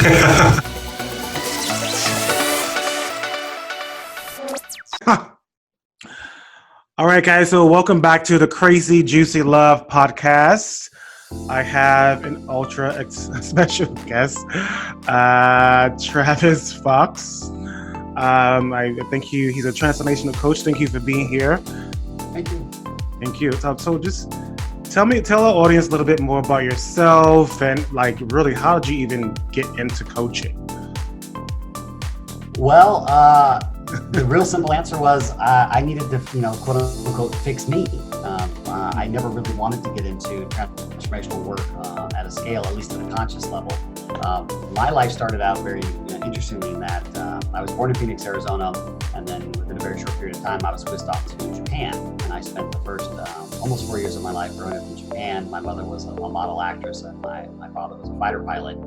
All right, guys. So welcome back to the Crazy Juicy Love podcast. I have an ultra special guest, Travis Fox. I thank you. He's a transformational coach. Thank you for being here. Thank you. Thank you. So just tell our audience a little bit more about yourself and really how did you even get into coaching? Well, the real simple answer was I needed to, quote unquote, fix me. I never really wanted to get into transformational work at a scale, at least at a conscious level. My life started out very interestingly in that I was born in Phoenix, Arizona, and then within a very short period of time, I was whisked off to Japan. And I spent the first almost 4 years of my life growing up in Japan. My mother was a model actress, and my father was a fighter pilot.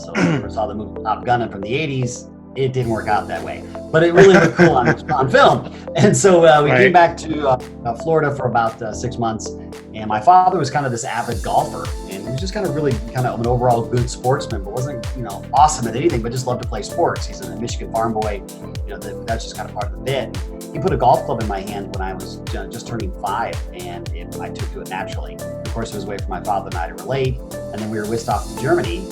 So if you ever saw the movie Top Gun from the 80s, it didn't work out that way, but it really looked cool on film. And so we came back to Florida for about 6 months. And my father was kind of this avid golfer, and he was just kind of an overall good sportsman, but wasn't, awesome at anything, but just loved to play sports. He's a Michigan farm boy. That's just kind of part of the bit. He put a golf club in my hand when I was just turning 5, and I took to it naturally. Of course, it was a way for my father and I to relate. And then we were whisked off to Germany.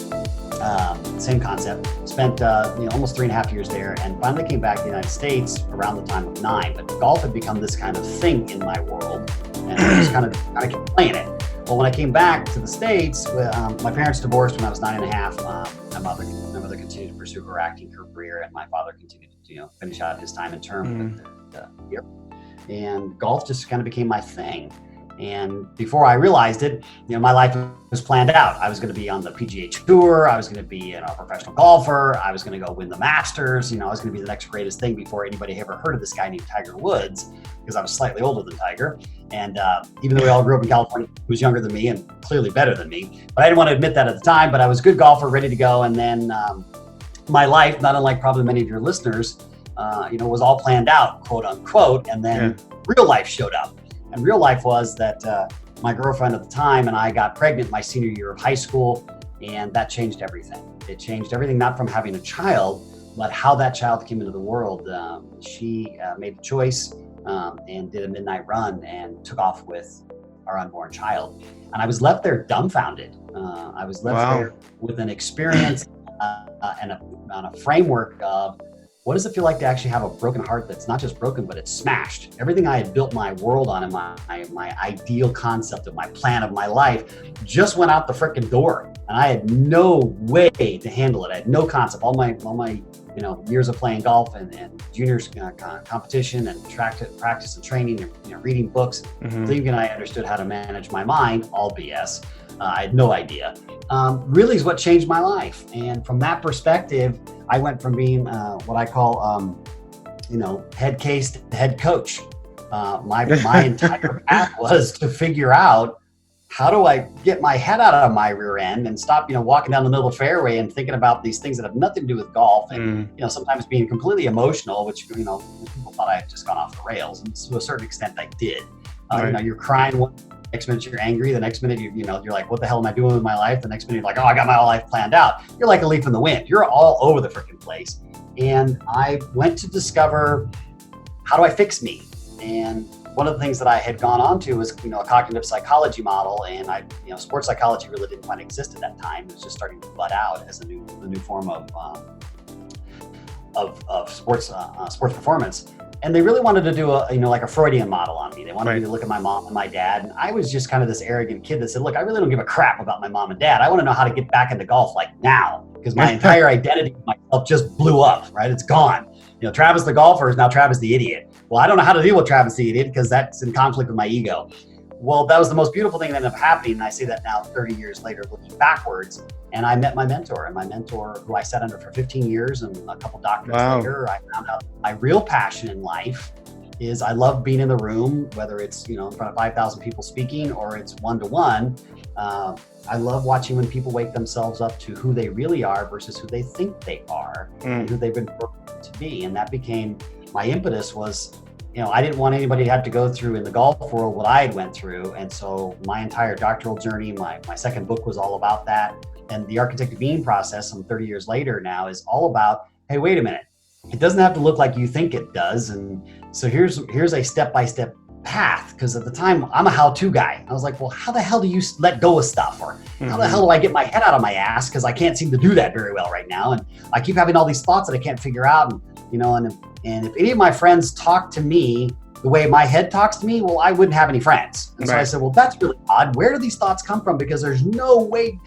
Same concept. Spent almost 3.5 years there, and finally came back to the United States around the time of 9. But golf had become this kind of thing in my world, and I just kind of kept playing it. Well, when I came back to the States, my parents divorced when I was 9.5. My mother continued to pursue her acting career, and my father continued to finish out his time in term here. And golf just kind of became my thing. And before I realized it, my life was planned out. I was going to be on the PGA Tour. I was going to be a professional golfer. I was going to go win the Masters. I was going to be the next greatest thing before anybody ever heard of this guy named Tiger Woods, because I was slightly older than Tiger. And even though we all grew up in California, he was younger than me and clearly better than me. But I didn't want to admit that at the time, but I was a good golfer, ready to go. And then my life, not unlike probably many of your listeners, was all planned out, quote unquote. And then real life showed up. And real life was that my girlfriend at the time and I got pregnant my senior year of high school, and that changed everything. It changed everything, not from having a child, but how that child came into the world. She made a choice and did a midnight run and took off with our unborn child. And I was left there dumbfounded. I was left there with an experience and a framework of, what does it feel like to actually have a broken heart that's not just broken, but it's smashed? Everything I had built my world on and my ideal concept of my plan of my life just went out the frickin' door. And I had no way to handle it. I had no concept. All my years of playing golf and juniors competition and practice and training and reading books, thinking I understood how to manage my mind, all BS. I had no idea. Really is what changed my life. And from that perspective, I went from being what I call, head case to head coach. My entire path was to figure out, how do I get my head out of my rear end and stop, walking down the middle of the fairway and thinking about these things that have nothing to do with golf, and sometimes being completely emotional, which people thought I had just gone off the rails, and to a certain extent I did. You're crying next minute you're angry. The next minute you're like, what the hell am I doing with my life? The next minute you're like, oh, I got my whole life planned out. You're like a leaf in the wind. You're all over the freaking place. And I went to discover, how do I fix me? And one of the things that I had gone on to was, a cognitive psychology model, and sports psychology really didn't quite exist at that time. It was just starting to bud out as a new form of sports performance. And they really wanted to do a Freudian model on me. They wanted me to look at my mom and my dad. And I was just kind of this arrogant kid that said, look, I really don't give a crap about my mom and dad. I want to know how to get back into golf now, because my entire identity of myself just blew up, right? It's gone. Travis the golfer is now Travis the idiot. Well, I don't know how to deal with Travis the idiot because that's in conflict with my ego. Well, that was the most beautiful thing that ended up happening. And I say that now 30 years later, looking backwards. And I met my mentor, who I sat under for 15 years and a couple doctorates later, I found out my real passion in life is I love being in the room, whether it's, in front of 5,000 people speaking or it's one-to-one. I love watching when people wake themselves up to who they really are versus who they think they are and who they've been programmed to be. And that became my impetus was, I didn't want anybody to have to go through in the golf world what I had went through. And so my entire doctoral journey, my second book was all about that. and the architect of being process, some 30 years later now, is all about, hey, wait a minute. It doesn't have to look like you think it does. And so here's a step-by-step path. Because at the time, I'm a how-to guy. I was like, well, how the hell do you let go of stuff? Or how the hell do I get my head out of my ass? Because I can't seem to do that very well right now. And I keep having all these thoughts that I can't figure out. And, and if any of my friends talk to me the way my head talks to me, well, I wouldn't have any friends. And so I said, well, that's really odd. Where do these thoughts come from? Because there's no way,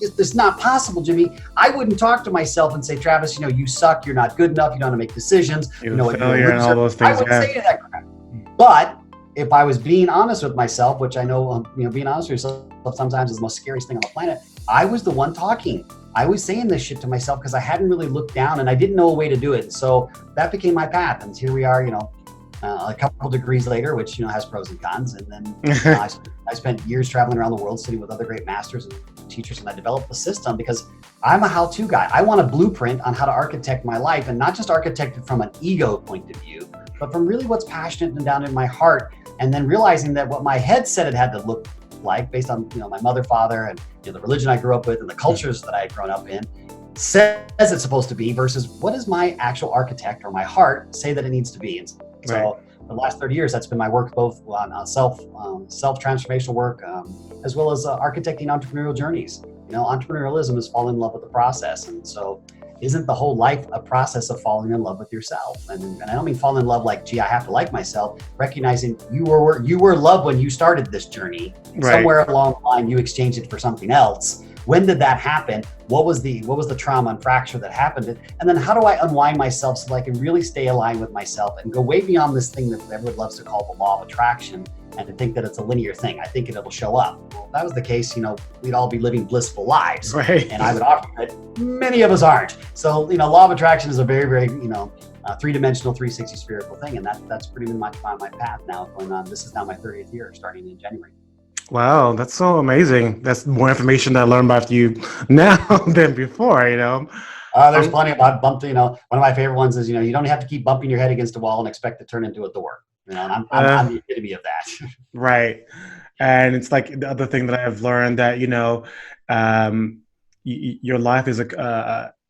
it's not possible, Jimmy. I wouldn't talk to myself and say, Travis, you suck, you're not good enough, you don't know how to make decisions. You're a failure and all those things. I wouldn't say that crap. But if I was being honest with myself, which I know, being honest with yourself sometimes is the most scariest thing on the planet, I was the one talking. I was saying this shit to myself because I hadn't really looked down and I didn't know a way to do it. So that became my path. And here we are, a couple degrees later, which has pros and cons, and then I spent years traveling around the world, sitting with other great masters and teachers, and I developed a system because I'm a how-to guy. I want a blueprint on how to architect my life, and not just architect it from an ego point of view, but from really what's passionate and down in my heart, and then realizing that what my head said it had to look like, based on my mother, father, and the religion I grew up with, and the cultures that I had grown up in, says it's supposed to be, versus what does my actual architect or my heart say that it needs to be. And so the last 30 years, that's been my work, both on self-transformational work, as well as architecting entrepreneurial journeys. Entrepreneurialism is falling in love with the process. And so isn't the whole life a process of falling in love with yourself? And I don't mean fall in love like, gee, I have to like myself, recognizing you were loved when you started this journey. Somewhere along the line, you exchanged it for something else. When did that happen? What was the trauma and fracture that happened? And then how do I unwind myself so that I can really stay aligned with myself and go way beyond this thing that everyone loves to call the law of attraction, and to think that it's a linear thing. I think it'll show up. Well, if that was the case, we'd all be living blissful lives. Right. And I would offer that many of us aren't. So, law of attraction is a very, very, three-dimensional, 360 spherical thing. And that's pretty much my path now going on. This is now my 30th year, starting in January. Wow, that's so amazing. That's more information that I learned about you now than before, There's plenty about bumping, one of my favorite ones is, you don't have to keep bumping your head against a wall and expect to turn into a door. And I'm the epitome of that. Right. And it's like the other thing that I've learned that, your life is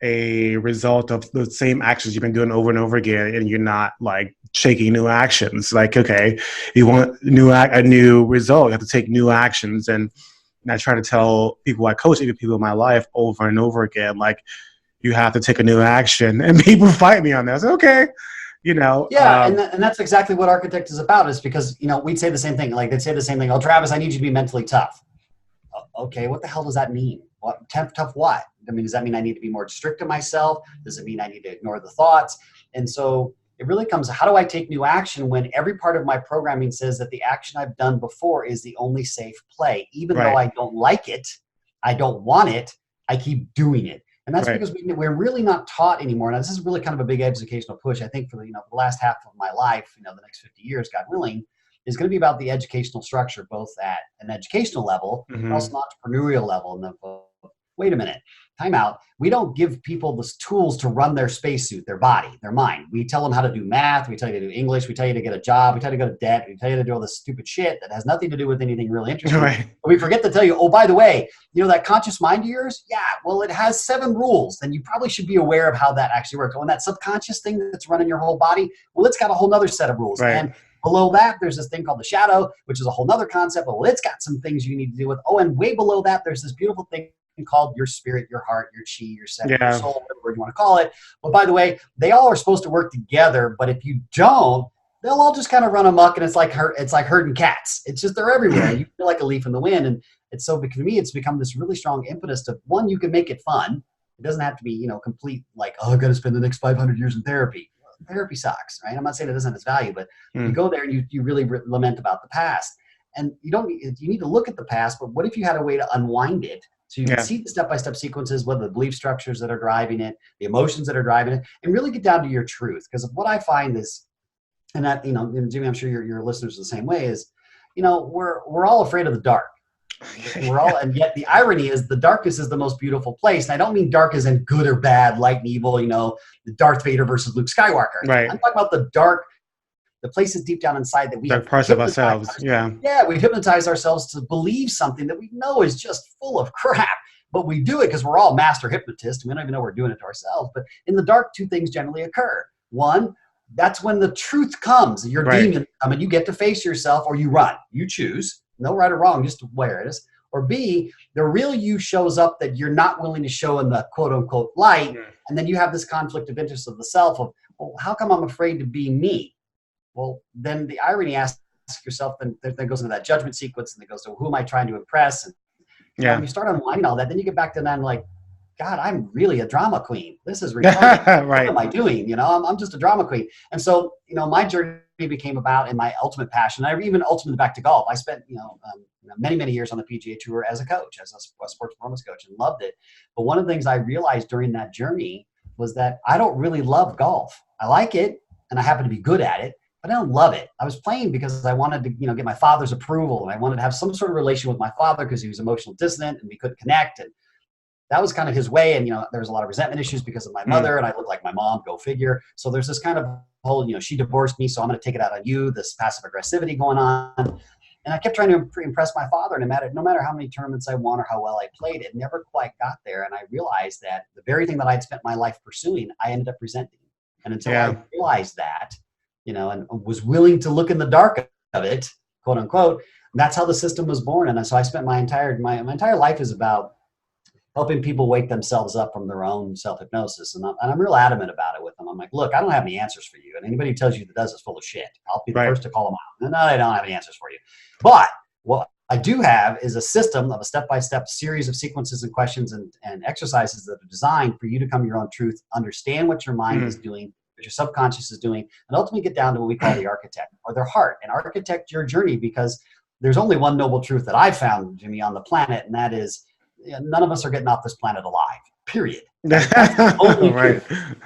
a result of the same actions you've been doing over and over again, and you're not like shaking new actions. Like, okay, you want a new result, you have to take new actions. And I try to tell people I coach, even people in my life, over and over again, like, you have to take a new action. And people fight me on that. I say, okay. Yeah, and that's exactly what Architect is about, is because, we'd say the same thing. Like, they'd say the same thing. Oh, Travis, I need you to be mentally tough. Okay, what the hell does that mean? Tough what? I mean, does that mean I need to be more strict to myself? Does it mean I need to ignore the thoughts? And so it really comes, how do I take new action when every part of my programming says that the action I've done before is the only safe play? Even though I don't like it, I don't want it, I keep doing it. And that's because we're really not taught anymore. Now, this is really kind of a big educational push, I think, for the last half of my life, the next 50 years, God willing, is going to be about the educational structure, both at an educational level, but also an entrepreneurial level. And wait a minute, time out. We don't give people the tools to run their spacesuit, their body, their mind. We tell them how to do math. We tell you to do English. We tell you to get a job. We tell you to go to debt. We tell you to do all this stupid shit that has nothing to do with anything really interesting. Right. But we forget to tell you, oh, by the way, that conscious mind of yours, yeah, well, it has 7 rules. And you probably should be aware of how that actually works. Oh, and that subconscious thing that's running your whole body, well, it's got a whole nother set of rules. Right. And below that, there's this thing called the shadow, which is a whole nother concept. Well, it's got some things you need to deal with. Oh, and way below that, there's this beautiful thing called your spirit, your heart, your chi, your seven, your soul, whatever you want to call it. But by the way, they all are supposed to work together. But if you don't, they'll all just kind of run amok, and it's like herding cats. It's just, they're everywhere. You feel like a leaf in the wind. And it's so, for me, it's become this really strong impetus to, one, you can make it fun. It doesn't have to be, complete, like, oh, I've got to spend the next 500 years in therapy. Therapy sucks, right? I'm not saying it doesn't have its value, but you go there and you really lament about the past. And you need to look at the past, but what if you had a way to unwind it? So you can see the step-by-step sequences, what are the belief structures that are driving it, the emotions that are driving it, and really get down to your truth. Because what I find is, and that, Jimmy, I'm sure your listeners are the same way, is, we're all afraid of the dark. And yet the irony is the darkness is the most beautiful place. And I don't mean dark as in good or bad, light and evil, the Darth Vader versus Luke Skywalker. Right. I'm talking about the dark, the places deep down inside that we dark parts of ourselves. Yeah. Yeah. We've hypnotized ourselves to believe something that we know is just full of crap. but we do it because we're all master hypnotists. We don't even know we're doing it to ourselves. But in the dark, two things generally occur. One, that's when the truth comes. Your demon, you get to face yourself, or you run. You choose. No right or wrong, just where it is. Or B, the real you shows up that you're not willing to show in the quote unquote light. And then you have this conflict of interest of the self of, well, how come I'm afraid to be me? Well, then the irony asks yourself, then goes into that judgment sequence, and it goes to, who am I trying to impress? And when you start unwinding all that, then you get back to then like, God, I'm really a drama queen. This is retarded. What am I doing? I'm just a drama queen. And so, my journey became about, and my ultimate passion, I even ultimately back to golf. I spent, many, many years on the PGA Tour as a coach, as a sports performance coach, and loved it. But one of the things I realized during that journey was that I don't really love golf. I like it, and I happen to be good at it, but I don't love it. I was playing because I wanted to, get my father's approval, and I wanted to have some sort of relation with my father because he was emotional dissonant and we couldn't connect. And that was kind of his way. And, there was a lot of resentment issues because of my mother, and I looked like my mom, go figure. So there's this kind of whole, she divorced me, so I'm going to take it out on you, this passive aggressivity going on. And I kept trying to impress my father, and no matter how many tournaments I won or how well I played, it never quite got there. And I realized that the very thing that I'd spent my life pursuing, I ended up resenting. And until I realized that, and was willing to look in the dark of it, quote unquote, that's how the system was born. And so I spent my entire life is about helping people wake themselves up from their own self-hypnosis. And I'm real adamant about it with them. I'm like, look, I don't have any answers for you. And anybody who tells you that does is full of shit. I'll be the first to call them out. No, they don't have any answers for you. But what I do have is a system of a step-by-step series of sequences and questions and exercises that are designed for you to come to your own truth, understand what your mind is doing, what your subconscious is doing, and ultimately get down to what we call the architect, or their heart, and architect your journey, because there's only one noble truth that I've found, Jimmy, on the planet, and that is, none of us are getting off this planet alive, period. Right.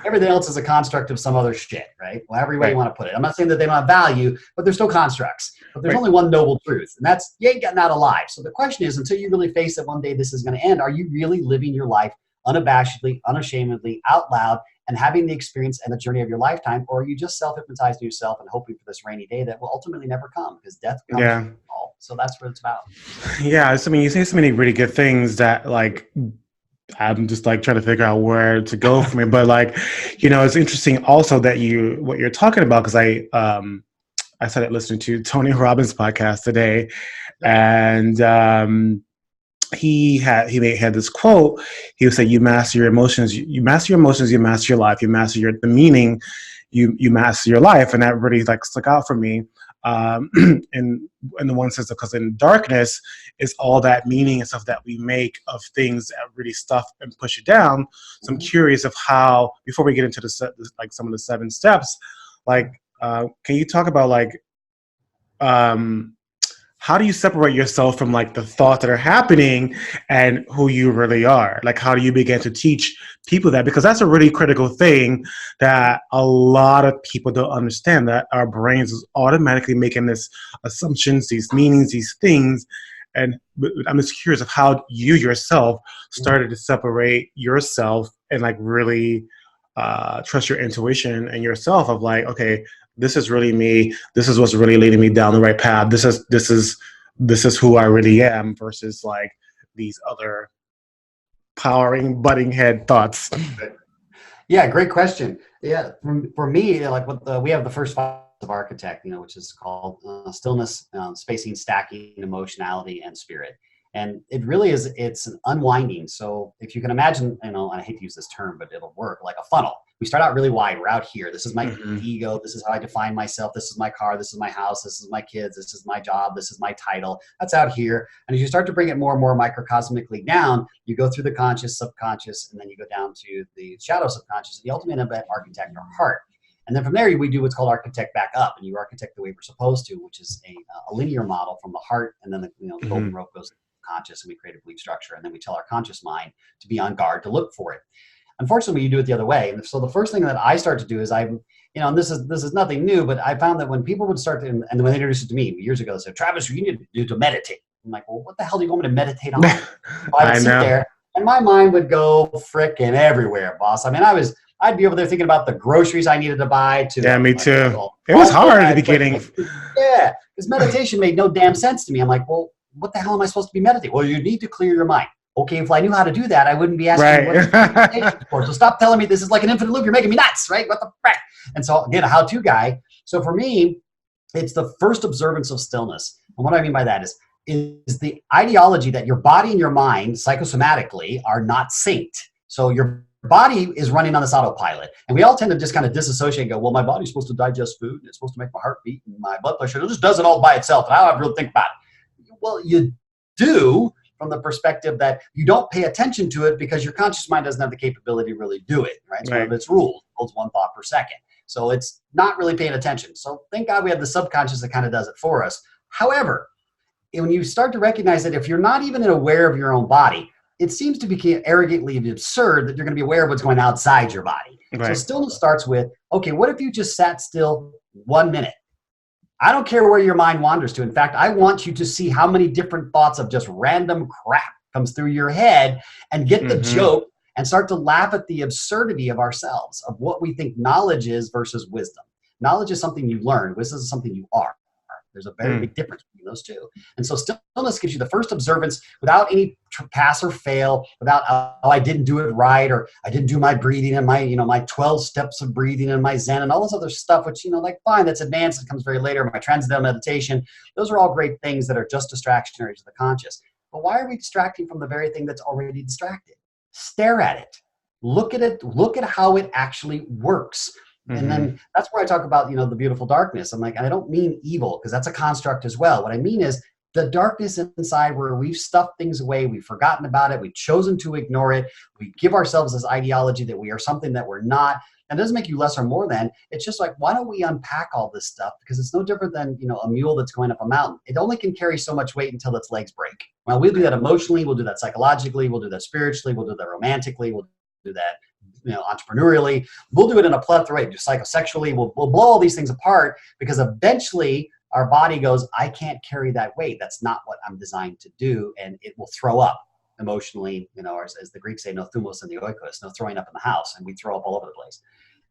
Everything else is a construct of some other shit, right? Well, every way you want to put it. I'm not saying that they don't have value, but they're still constructs. But there's only one noble truth, and that's you ain't getting out alive. So the question is, until you really face that one day this is going to end, are you really living your life unabashedly, unashamedly, out loud, and having the experience and the journey of your lifetime, or are you just self-hypnotizing yourself and hoping for this rainy day that will ultimately never come, because death comes all. So that's what it's about. Yeah, so, you say so many really good things that, I'm just trying to figure out where to go from it. But it's interesting also that what you're talking about, because I started listening to Tony Robbins' podcast today, and he had this quote. He would say, "You master your emotions. You master your emotions. You master your life. You master the meaning. You master your life." And that really stuck out for me. In the one sense, because in darkness is all that meaning and stuff that we make of things that really stuff and push it down. So I'm curious of how, before we get into some of the 7 steps, can you talk about how do you separate yourself from the thoughts that are happening and who you really are? How do you begin to teach people that? Because that's a really critical thing that a lot of people don't understand, that our brains is automatically making these assumptions, these meanings, these things. And I'm just curious of how you yourself started to separate yourself and really trust your intuition and yourself of okay, this is really me. This is what's really leading me down the right path. This is who I really am, versus these other powering, butting head thoughts. Yeah, great question. Yeah, for me, we have the first 5 of architect, which is called stillness, spacing, stacking, emotionality, and spirit. And it really is, it's an unwinding. So if you can imagine, and I hate to use this term, but it'll work, like a funnel. We start out really wide. We're out here. This is my ego. This is how I define myself. This is my car. This is my house. This is my kids. This is my job. This is my title. That's out here. And as you start to bring it more and more microcosmically down, you go through the conscious, subconscious, and then you go down to the shadow subconscious, the ultimate event architect or heart. And then from there, we do what's called architect back up, and you architect the way we're supposed to, which is a linear model from the heart, and then the golden rope goes conscious, and we create a belief structure, and then we tell our conscious mind to be on guard to look for it. Unfortunately, you do it the other way. And so the first thing that I start to do is and this is nothing new, but I found that when people would start to, and when they introduced it to me years ago, they said, Travis, you need to meditate. I'm like, well, what the hell do you want me to meditate on? I would sit there, and my mind would go frickin' everywhere, boss. I mean, I'd be over there thinking about the groceries I needed to buy. Me too. It was hard at the beginning. Yeah, because meditation made no damn sense to me. I'm like, well, what the hell am I supposed to be meditating? Well, you need to clear your mind. Okay, if I knew how to do that, I wouldn't be asking you what Right. for. So stop telling me this is like an infinite loop. You're making me nuts, right? What the frick? And so again, a how-to guy. So for me, it's the first observance of stillness. And what I mean by that is the ideology that your body and your mind psychosomatically are not synced. So your body is running on this autopilot. And we all tend to just kind of disassociate and go, well, my body's supposed to digest food and it's supposed to make my heart beat and my blood pressure. It just does it all by itself. And I don't have to really think about it. Well, you do, from the perspective that you don't pay attention to it because your conscious mind doesn't have the capability to really do it, right? It's one of its rules. It holds one thought per second. So it's not really paying attention. So thank God we have the subconscious that kind of does it for us. However, when you start to recognize that if you're not even aware of your own body, it seems to be arrogantly absurd that you're going to be aware of what's going outside your body. Right. So stillness starts with, okay, what if you just sat still 1 minute? I don't care where your mind wanders to. In fact, I want you to see how many different thoughts of just random crap comes through your head and get the joke and start to laugh at the absurdity of ourselves, of what we think knowledge is versus wisdom. Knowledge is something you learn. Wisdom is something you are. There's a very big difference between those two. And so stillness gives you the first observance without any pass or fail, without, oh, I didn't do it right, or I didn't do my breathing and my, my 12 steps of breathing and my Zen and all this other stuff, which, like, fine, that's advanced. It comes very later. My transcendental meditation. Those are all great things that are just distractionary to the conscious. But why are we distracting from the very thing that's already distracted? Stare at it. Look at it. Look at how it actually works. And then that's where I talk about, the beautiful darkness. I'm like, I don't mean evil, because that's a construct as well. What I mean is the darkness inside where we've stuffed things away, we've forgotten about it, we've chosen to ignore it, we give ourselves this ideology that we are something that we're not. And it doesn't make you less or more than. It's just like, why don't we unpack all this stuff? Because it's no different than, a mule that's going up a mountain. It only can carry so much weight until its legs break. Well, we'll do that emotionally, we'll do that psychologically, we'll do that spiritually, we'll do that romantically, we'll do that entrepreneurially. We'll do it in a plethora, psychosexually. We'll blow all these things apart, because eventually our body goes, I can't carry that weight. That's not what I'm designed to do. And it will throw up emotionally, or as the Greeks say, no thumos in the oikos, no throwing up in the house. And we throw up all over the place.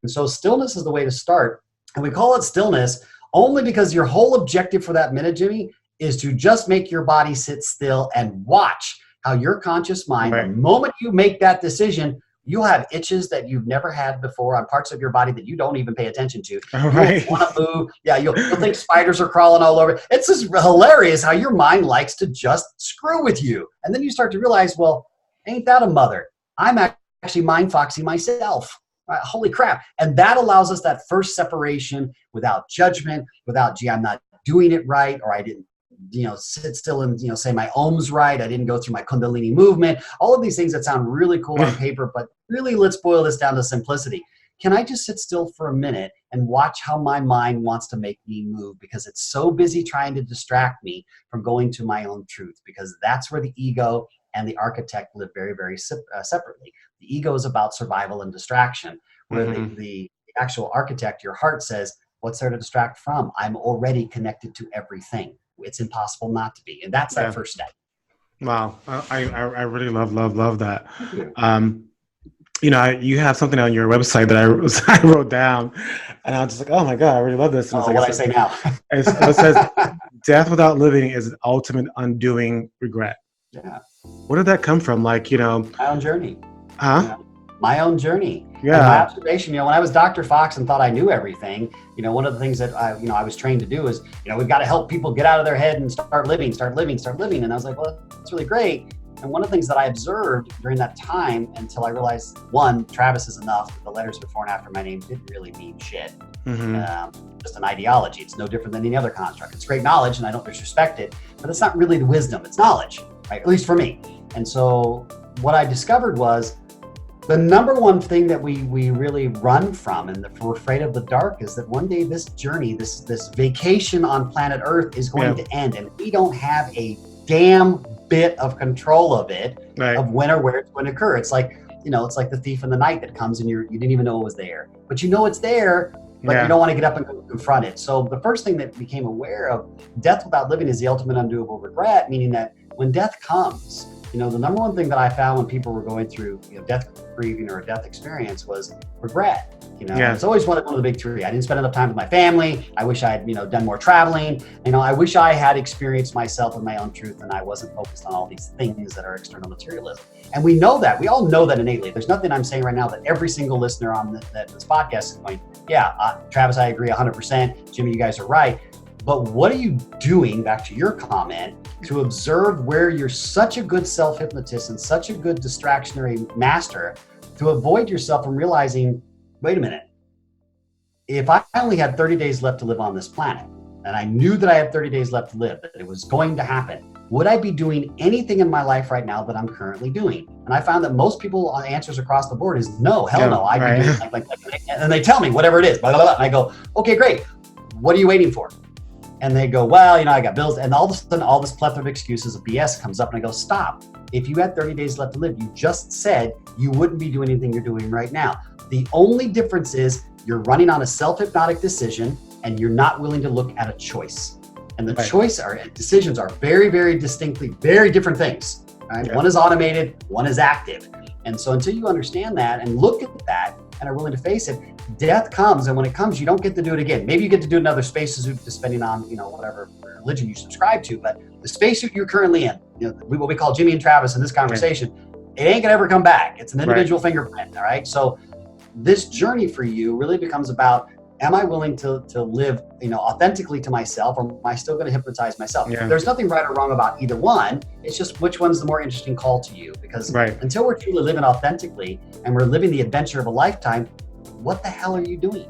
And so stillness is the way to start. And we call it stillness only because your whole objective for that minute, Jimmy, is to just make your body sit still and watch how your conscious mind, the moment you make that decision, you'll have itches that you've never had before on parts of your body that you don't even pay attention to. Right. You'll want to move. Yeah, you'll think spiders are crawling all over. It's just hilarious how your mind likes to just screw with you. And then you start to realize, well, ain't that a mother? I'm actually mind foxing myself. Holy crap. And that allows us that first separation without judgment, without, gee, I'm not doing it right, or I didn't sit still and, say my ohms right. I didn't go through my Kundalini movement. All of these things that sound really cool on paper, but really let's boil this down to simplicity. Can I just sit still for a minute and watch how my mind wants to make me move? Because it's so busy trying to distract me from going to my own truth, because that's where the ego and the architect live very, very separately. The ego is about survival and distraction, where the actual architect, your heart, says, what's there to distract from? I'm already connected to everything. It's impossible not to be. And that's that first step. Wow. I really love that. You have something on your website that I wrote down, and I was just like, oh my God, I really love this. And what I say now? It says, death without living is ultimate undoing regret. Yeah. Where did that come from? Like, my own journey. Huh? My own journey. Yeah. And my observation, when I was Dr. Fox and thought I knew everything, one of the things that I was trained to do is, we've got to help people get out of their head and start living. And I was like, well, that's really great. And one of the things that I observed during that time, until I realized, one, Travis is enough. The letters before and after my name didn't really mean shit. Just an ideology. It's no different than any other construct. It's great knowledge, and I don't disrespect it, but it's not really the wisdom. It's knowledge, right? At least for me. And so what I discovered was, the number one thing that we really run from, and that we're afraid of the dark, is that one day this journey, this vacation on planet Earth is going to end, and we don't have a damn bit of control of it, of when or where it's going to occur. It's like, it's like the thief in the night that comes and you didn't even know it was there, but it's there, but you don't want to get up and go confront it. So the first thing that we became aware of, death without living is the ultimate undoable regret, meaning that when death comes, the number one thing that I found when people were going through death grieving or a death experience was regret. It's always one of the big three. I didn't spend enough time with my family. I wish I had, done more traveling. I wish I had experienced myself and my own truth, and I wasn't focused on all these things that are external materialism. And we know that. We all know that innately. There's nothing I'm saying right now that every single listener on this podcast is going, Travis, I agree 100%. Jimmy, you guys are right. But what are you doing, back to your comment, to observe where you're such a good self-hypnotist and such a good distractionary master to avoid yourself from realizing, wait a minute, if I only had 30 days left to live on this planet, and I knew that I had 30 days left to live, that it was going to happen, would I be doing anything in my life right now that I'm currently doing? And I found that most people answers across the board is no, hell no. I'd be doing like, and they tell me whatever it is, blah, blah, blah. And I go, okay, great. What are you waiting for? And they go, well, I got bills. And all of a sudden, all this plethora of excuses of BS comes up, and I go, stop. If you had 30 days left to live, you just said you wouldn't be doing anything you're doing right now. The only difference is you're running on a self-hypnotic decision, and you're not willing to look at a choice. And the decisions are very, very distinctly, very different things. Right? Yeah. One is automated, one is active. And so until you understand that and look at that and are willing to face it, death comes. And when it comes, you don't get to do it again. Maybe you get to do it in other spaces, depending on, whatever religion you subscribe to. But the space you're currently in, what we call Jimmy and Travis in this conversation, it ain't gonna ever come back. It's an individual fingerprint. All right. So this journey for you really becomes about, am I willing to live, authentically to myself, or am I still going to hypnotize myself? Yeah. There's nothing right or wrong about either one. It's just which one's the more interesting call to you. Because until we're truly living authentically and we're living the adventure of a lifetime, what the hell are you doing?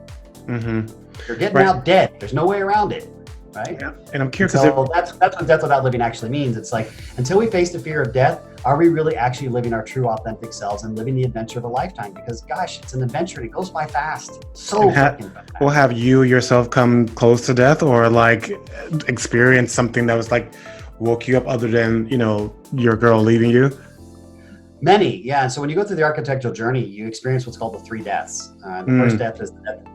Mm-hmm. You're getting out dead. There's no way around it. Right? Yeah. And I'm curious. So that's what death without living actually means. It's like, until we face the fear of death, are we really actually living our true authentic selves and living the adventure of a lifetime? Because gosh, it's an adventure and it goes by fast. So fucking fast. Well, have you yourself come close to death, or like experience something that was like woke you up, other than, your girl leaving you? Many, yeah. And so when you go through the architectural journey, you experience what's called the three deaths. The first death is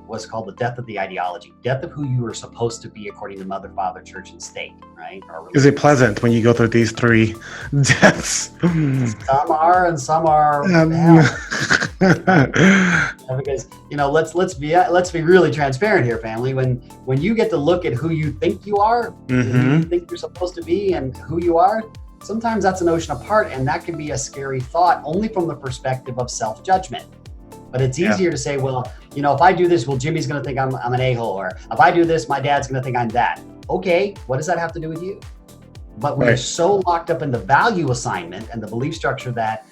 what's called the death of the ideology, death of who you were supposed to be according to Mother, Father, Church, and State, right? Is it pleasant when you go through these three deaths? Some are, and some are because let's be really transparent here, family. When you get to look at who you think you are, who you think you're supposed to be, and who you are, sometimes that's an ocean apart, and that can be a scary thought only from the perspective of self-judgment. But it's easier to say, well, if I do this, well, Jimmy's going to think I'm an a-hole, or if I do this, my dad's going to think I'm that. Okay, what does that have to do with you? But we're so locked up in the value assignment and the belief structure that,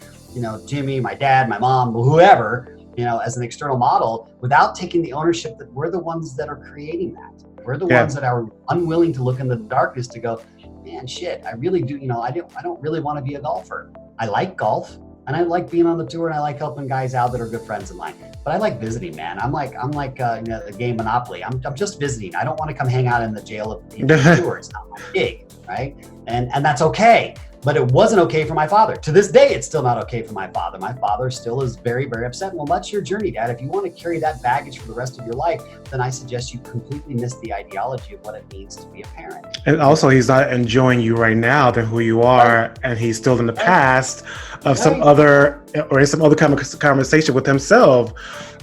Jimmy, my dad, my mom, whoever, as an external model, without taking the ownership that we're the ones that are creating that. We're the ones that are unwilling to look in the darkness to go, man, shit, I really do, I don't really want to be a golfer. I like golf, and I like being on the tour, and I like helping guys out that are good friends of mine. But I like visiting, man. I'm like the game Monopoly. I'm just visiting. I don't want to come hang out in the jail of the tour. It's not my gig, right? And that's okay. But it wasn't okay for my father. To this day, it's still not okay for my father. My father still is very, very upset. Well, that's your journey, Dad. If you want to carry that baggage for the rest of your life, then I suggest you completely miss the ideology of what it means to be a parent. And also, he's not enjoying you right now than who you are, and he's still in the past of some other kind of conversation with himself.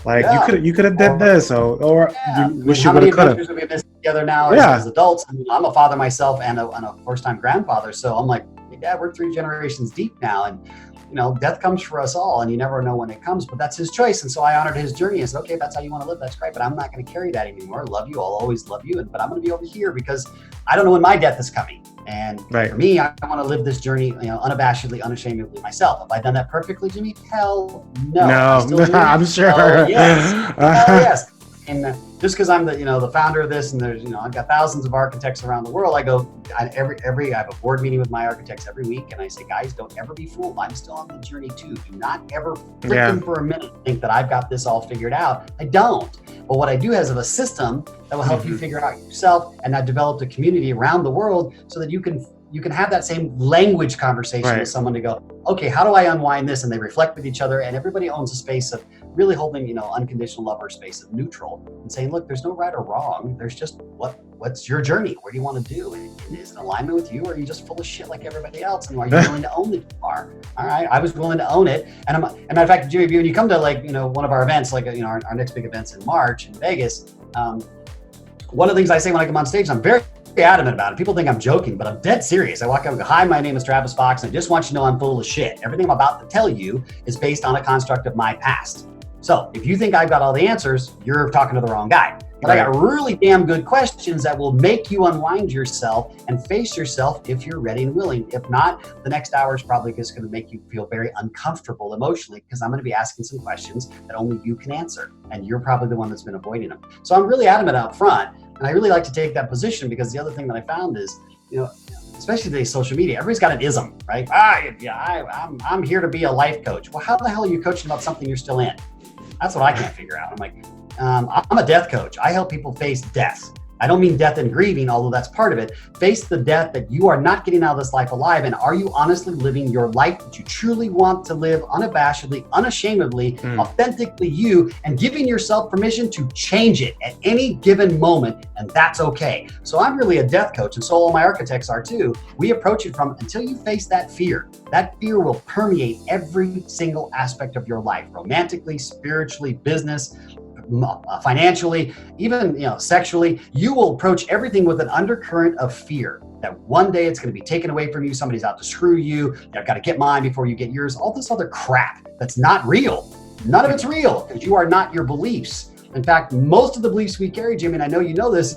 Like you could have did this, or you wish you would have. How many adventures have we missed together now as adults? I mean, I'm a father myself and a first-time grandfather, so I'm like, Dad, we're 3 generations deep now, and death comes for us all, and you never know when it comes, but that's his choice. And so I honored his journey and said, okay, if that's how you want to live, that's great, but I'm not going to carry that anymore. I love you, I'll always love you, but I'm going to be over here because I don't know when my death is coming. And for me, I want to live this journey, unabashedly, unashamedly myself. Have I done that perfectly, Jimmy? Hell no. I'm sure. Hell yes. Hell yes. And just because I'm the founder of this, and there's I've got thousands of architects around the world, I have a board meeting with my architects every week, and I say, guys, don't ever be fooled. I'm still on the journey too. Do not ever for a minute think that I've got this all figured out. I don't. But what I do is a system that will help you figure it out yourself, and I've developed a community around the world so that you can you can have that same language conversation with someone to go, okay, how do I unwind this? And they reflect with each other, and everybody owns a space of really holding, unconditional love, or space of neutral, and saying, look, there's no right or wrong. There's just what's your journey? Where do you want to do? And is it in alignment with you, or are you just full of shit like everybody else? And are you willing to own that you are? All right, I was willing to own it. And matter of fact, Jimmy, when you come to one of our events, like our next big events in March in Vegas, one of the things I say when I come on stage, I'm very adamant about it. People think I'm joking, but I'm dead serious. I walk up and go, hi, my name is Travis Fox, and I just want you to know I'm full of shit. Everything I'm about to tell you is based on a construct of my past. So if you think I've got all the answers, you're talking to the wrong guy. But I got really damn good questions that will make you unwind yourself and face yourself if you're ready and willing. If not, the next hour is probably just going to make you feel very uncomfortable emotionally, because I'm going to be asking some questions that only you can answer. And you're probably the one that's been avoiding them. So I'm really adamant out front. And I really like to take that position, because the other thing that I found is, especially today's social media, everybody's got an ism, right? I'm here to be a life coach. Well, how the hell are you coaching about something you're still in? That's what I can't figure out. I'm like, I'm a death coach. I help people face death. I don't mean death and grieving, although that's part of it. Face the death that you are not getting out of this life alive. And are you honestly living your life that you truly want to live, unabashedly, unashamedly, authentically you, and giving yourself permission to change it at any given moment? And that's okay. So I'm really a death coach, and so all my architects are too. We approach it from, until you face that fear will permeate every single aspect of your life, romantically, spiritually, business, financially, even sexually. You will approach everything with an undercurrent of fear that one day it's going to be taken away from you. Somebody's out to screw you. I've got to get mine before you get yours. All this other crap that's not real. None of it's real, because you are not your beliefs. In fact, most of the beliefs we carry, Jimmy, and I know you know this,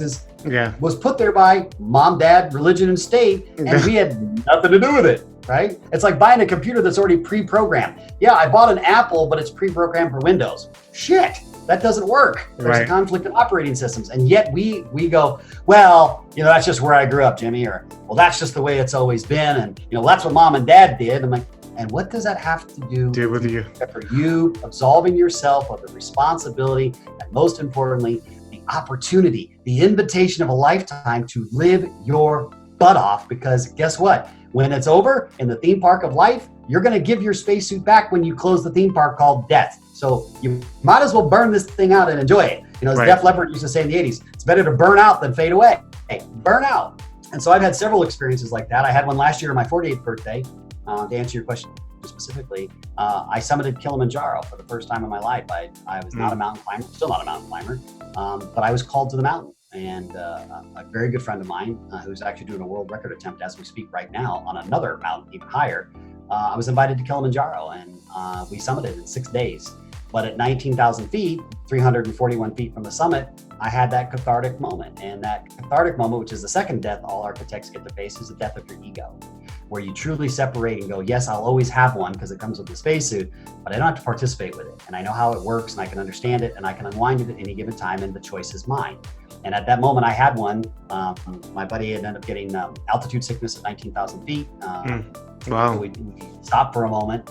was put there by mom, dad, religion, and state, and we had nothing to do with it. Right? It's like buying a computer that's already pre-programmed. Yeah, I bought an Apple, but it's pre-programmed for Windows. Shit, that doesn't work. There's a conflict in operating systems. And yet we go, well, that's just where I grew up, Jimmy, or, well, that's just the way it's always been. And, that's what mom and dad did. I'm like, and what does that have to do with you? For you absolving yourself of the responsibility, and most importantly, the opportunity, the invitation of a lifetime to live your butt off. Because guess what? When it's over in the theme park of life, you're going to give your spacesuit back when you close the theme park called death. So you might as well burn this thing out and enjoy it. As Def Leppard used to say in the 80s, it's better to burn out than fade away. Hey, burn out. And so I've had several experiences like that. I had one last year on my 48th birthday. To answer your question specifically, I summited Kilimanjaro for the first time in my life. I was not a mountain climber, still not a mountain climber, but I was called to the mountain. And a very good friend of mine, who's actually doing a world record attempt as we speak right now on another mountain even higher, I was invited to Kilimanjaro, and we summited in 6 days. But at 19,000 feet, 341 feet from the summit, I had that cathartic moment. And that cathartic moment, which is the second death all architects get to face, is the death of your ego, where you truly separate and go, yes, I'll always have one because it comes with the spacesuit, but I don't have to participate with it. And I know how it works, and I can understand it, and I can unwind it at any given time, and the choice is mine. And at that moment I had one. My buddy had ended up getting altitude sickness at 19,000 feet. Wow. We stopped for a moment,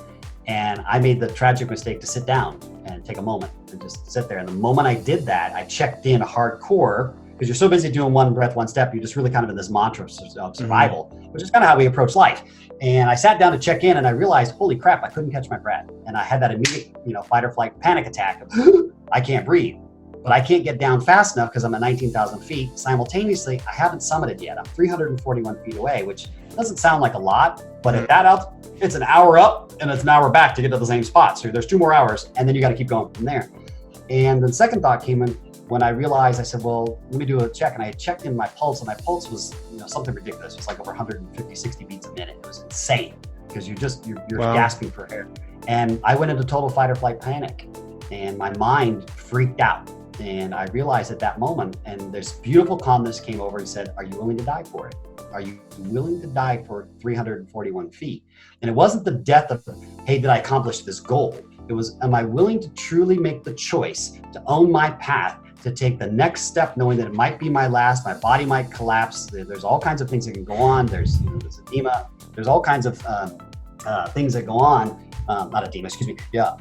and I made the tragic mistake to sit down and take a moment and just sit there. And the moment I did that, I checked in hardcore, because you're so busy doing one breath, one step, you're just really kind of in this mantra of survival, which is kind of how we approach life. And I sat down to check in, and I realized, holy crap, I couldn't catch my breath. And I had that immediate, fight or flight panic attack of, I can't breathe. But I can't get down fast enough because I'm at 19,000 feet. Simultaneously, I haven't summited yet. I'm 341 feet away, which doesn't sound like a lot, but at that altitude, it's an hour up and it's an hour back to get to the same spot. So there's 2 more hours, and then you got to keep going from there. And the second thought came in when I realized, I said, well, let me do a check. And I had checked in my pulse, and my pulse was, something ridiculous. It was like over 150, 60 beats a minute. It was insane, because you're wow. gasping for air. And I went into total fight or flight panic, and my mind freaked out. And I realized at that moment, and this beautiful calmness came over and said, are you willing to die for it? Are you willing to die for 341 feet? And it wasn't the death of, hey, did I accomplish this goal? It was, am I willing to truly make the choice to own my path, to take the next step, knowing that it might be my last, my body might collapse. There's all kinds of things that can go on. There's edema. There's all kinds of things that go on. not edema, excuse me. Yeah,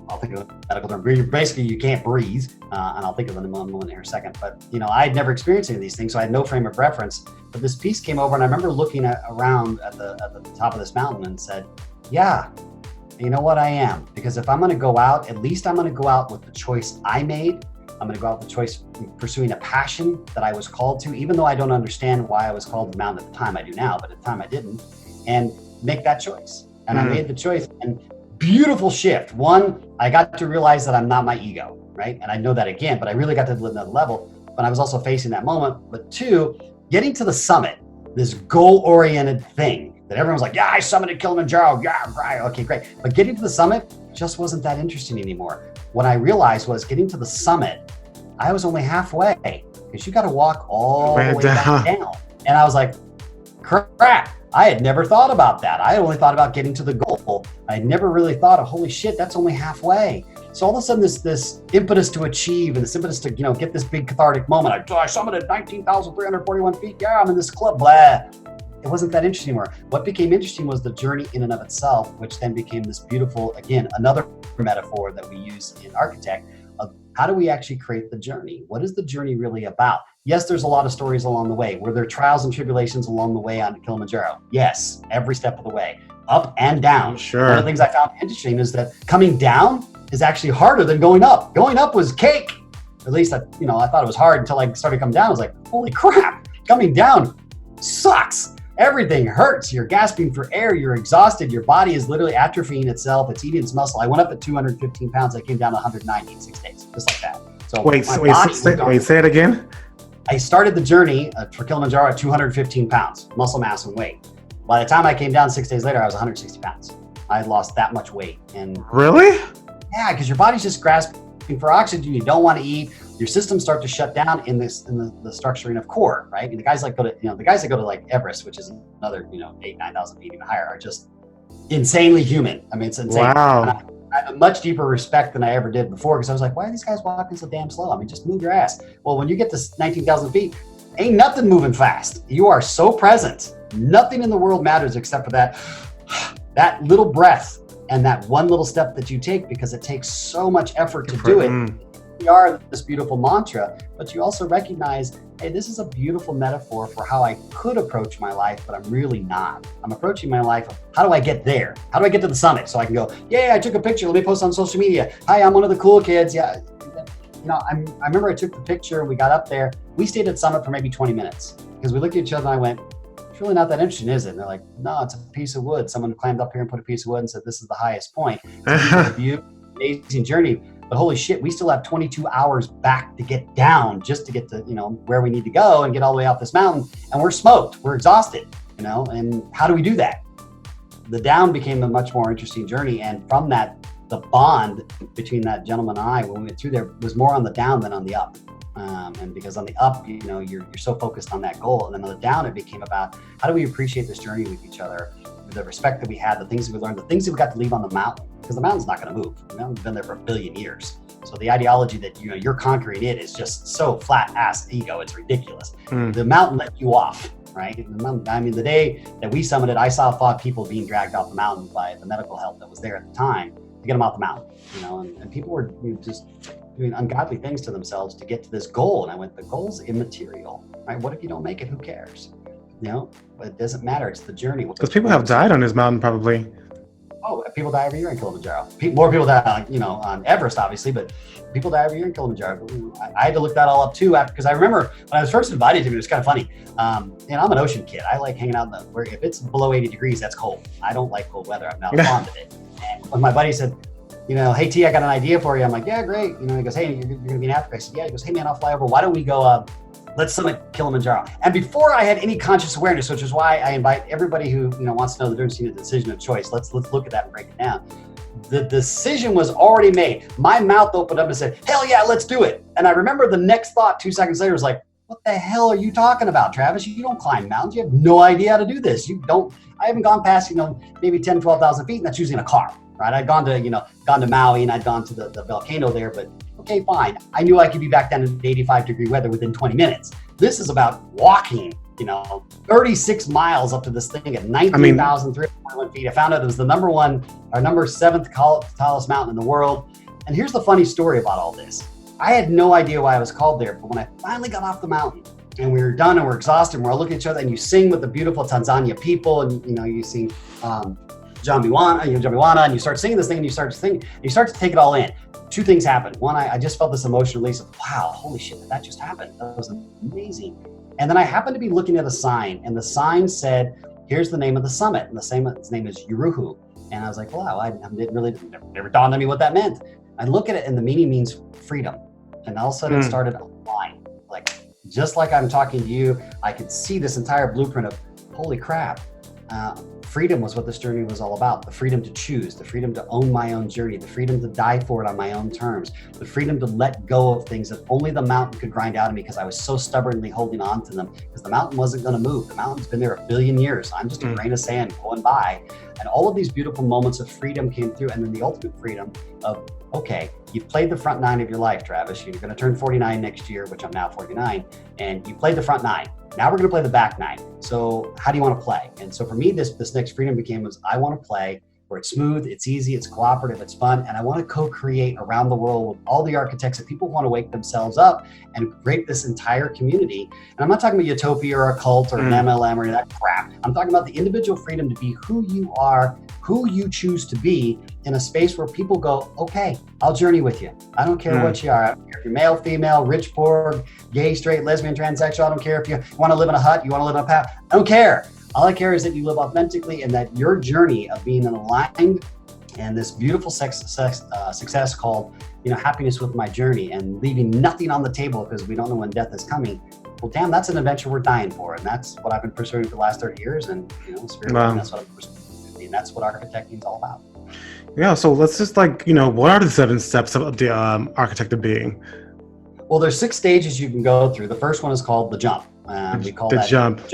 I'll think of the medical term. Basically, you can't breathe, and I'll think of it in a moment here in a second. But I had never experienced any of these things, so I had no frame of reference. But this piece came over, and I remember looking around at the top of this mountain and said, "Yeah, you know what? I am, because if I'm going to go out, at least I'm going to go out with the choice I made. I'm going to go out with the choice pursuing a passion that I was called to, even though I don't understand why I was called to the mountain at the time. I do now, but at the time I didn't, and make that choice." And I made the choice, and beautiful shift. One, I got to realize that I'm not my ego, right? And I know that again, but I really got to live another level. But I was also facing that moment. But two, getting to the summit, this goal-oriented thing that everyone's like, yeah, I summited Kilimanjaro. Yeah, right. Okay, great. But getting to the summit just wasn't that interesting anymore. What I realized was getting to the summit, I was only halfway, because you got to walk all the way back down. And I was like, crap. I had never thought about that. I had only thought about getting to the goal. I had never really thought of, holy shit, that's only halfway. So all of a sudden, this impetus to achieve and this impetus to, get this big cathartic moment. I summited 19,341 feet. Yeah, I'm in this club. Blah. It wasn't that interesting anymore. What became interesting was the journey in and of itself, which then became this beautiful, again, another metaphor that we use in Architect of how do we actually create the journey? What is the journey really about? Yes, there's a lot of stories along the way. Were there trials and tribulations along the way on Kilimanjaro? Yes, every step of the way, up and down. Sure. One of the things I found interesting is that coming down is actually harder than going up. Going up was cake. At least I thought it was hard until I started coming down. I was like, holy crap, coming down sucks. Everything hurts. You're gasping for air. You're exhausted. Your body is literally atrophying itself. It's eating its muscle. I went up at 215 pounds. I came down to 190 in 6 days, just like that. So wait, say it again. I started the journey for Kilimanjaro at 215 pounds, muscle mass and weight. By the time I came down 6 days later, I was 160 pounds. I had lost that much weight. And really? Yeah, because your body's just grasping for oxygen. You don't want to eat. Your systems start to shut down in the structuring of core, right? And the guys that go to like Everest, which is another 8,000-9,000 feet even higher, are just insanely human. I mean, it's insane. Wow. I have a much deeper respect than I ever did before, because I was like, why are these guys walking so damn slow? I mean, just move your ass. Well, when you get to 19,000 feet, ain't nothing moving fast. You are so present. Nothing in the world matters except for that little breath and that one little step that you take, because it takes so much effort to do it. We are this beautiful mantra, but you also recognize, hey, this is a beautiful metaphor for how I could approach my life, but I'm really not. I'm approaching my life of, how do I get there? How do I get to the summit? So I can go, yeah, I took a picture. Let me post on social media. Hi, I'm one of the cool kids. Yeah. I remember I took the picture and we got up there. We stayed at summit for maybe 20 minutes because we looked at each other and I went, it's really not that interesting, is it? And they're like, no, it's a piece of wood. Someone climbed up here and put a piece of wood and said, this is the highest point. It's a beautiful, amazing journey. But holy shit, we still have 22 hours back to get down, just to get to, where we need to go and get all the way out this mountain. And we're smoked, we're exhausted, and how do we do that? The down became a much more interesting journey. And from that, the bond between that gentleman and I, when we went through there, was more on the down than on the up. And because on the up, you're so focused on that goal. And then on the down, it became about, how do we appreciate this journey with each other? The respect that we had, the things that we learned, the things that we got to leave on the mountain, because the mountain's not going to move. The mountain's been there for 1 billion years. So the ideology that you're conquering it is just so flat ass ego. It's ridiculous. The mountain let you off, right? The day that we summited, I saw 5 people being dragged off the mountain by the medical help that was there at the time to get them off the mountain. And people were just doing ungodly things to themselves to get to this goal. And I went, the goal's immaterial, right? What if you don't make it? Who cares? But it doesn't matter. It's the journey. Because people have died on this mountain, probably. Oh, people die every year in Kilimanjaro. More people die, on Everest, obviously, but people die every year in Kilimanjaro. I had to look that all up too, because I remember when I was first invited to it, it was kind of funny. I'm an ocean kid. I like hanging out where if it's below 80 degrees, that's cold. I don't like cold weather. I'm not fond of it. And when my buddy said, hey T, I got an idea for you. I'm like, yeah, great. He goes, hey, you're going to be in Africa. I said, yeah. He goes, hey man, I'll fly over. Why don't we go? Let's summit Kilimanjaro. And before I had any conscious awareness, which is why I invite everybody who wants to know the difference between a decision and choice. Let's look at that and break it down. The decision was already made. My mouth opened up and said, hell yeah, let's do it. And I remember the next thought 2 seconds later was like, what the hell are you talking about, Travis? You don't climb mountains. You have no idea how to do this. I haven't gone past, maybe 10, 12,000 feet, and that's using a car, right? I'd gone to Maui and I'd gone to the volcano there, but okay, fine. I knew I could be back down in 85-degree weather within 20 minutes. This is about walking 36 miles up to this thing at 19,321 feet. I found out it was the number 7th tallest mountain in the world. And here's the funny story about all this. I had no idea why I was called there, but when I finally got off the mountain and we were done and we're exhausted and we're all looking at each other and you sing with the beautiful Tanzania people and, you sing Jambi Wana, and you start singing this thing and you start to take it all in. Two things happened. One, I just felt this emotional release of, wow, holy shit, that just happened. That was amazing. And then I happened to be looking at a sign, and the sign said, here's the name of the summit. And its name is Uruhu. And I was like, wow, I didn't really, never dawned on me what that meant. I look at it and the meaning means freedom. And all of a sudden it started a line. Like, just like I'm talking to you, I could see this entire blueprint of, holy crap. Freedom was what this journey was all about. The freedom to choose, the freedom to own my own journey, the freedom to die for it on my own terms, the freedom to let go of things that only the mountain could grind out of me because I was so stubbornly holding on to them because the mountain wasn't going to move. The mountain's been there 1 billion years. I'm just a grain of sand going by. And all of these beautiful moments of freedom came through. And then the ultimate freedom of, okay, you've played the front 9 of your life, Travis. You're going to turn 49 next year, which I'm now 49. And you played the front 9. Now we're going to play the back 9. So how do you want to play? And so for me, this next freedom was I want to play where it's smooth, it's easy, it's cooperative, it's fun. And I want to co-create around the world with all the architects that people want to wake themselves up and create this entire community. And I'm not talking about utopia or a cult or an MLM or that crap. I'm talking about the individual freedom to be who you are, who you choose to be in a space where people go, okay, I'll journey with you. I don't care what you are. I don't care if you're male, female, rich, poor, gay, straight, lesbian, transsexual. I don't care if you want to live in a hut, you want to live in a path. I don't care. All I care is that you live authentically and that your journey of being aligned and this beautiful success called, happiness with my journey and leaving nothing on the table because we don't know when death is coming. Well, damn, that's an adventure we're dying for. And that's what I've been pursuing for the last 30 years. And, spiritually, that's what I'm pursuing. And that's what architecting is all about. Yeah. So let's just what are the 7 steps of the architect of being? Well, there's 6 stages you can go through. The first one is called the jump. We call that jump.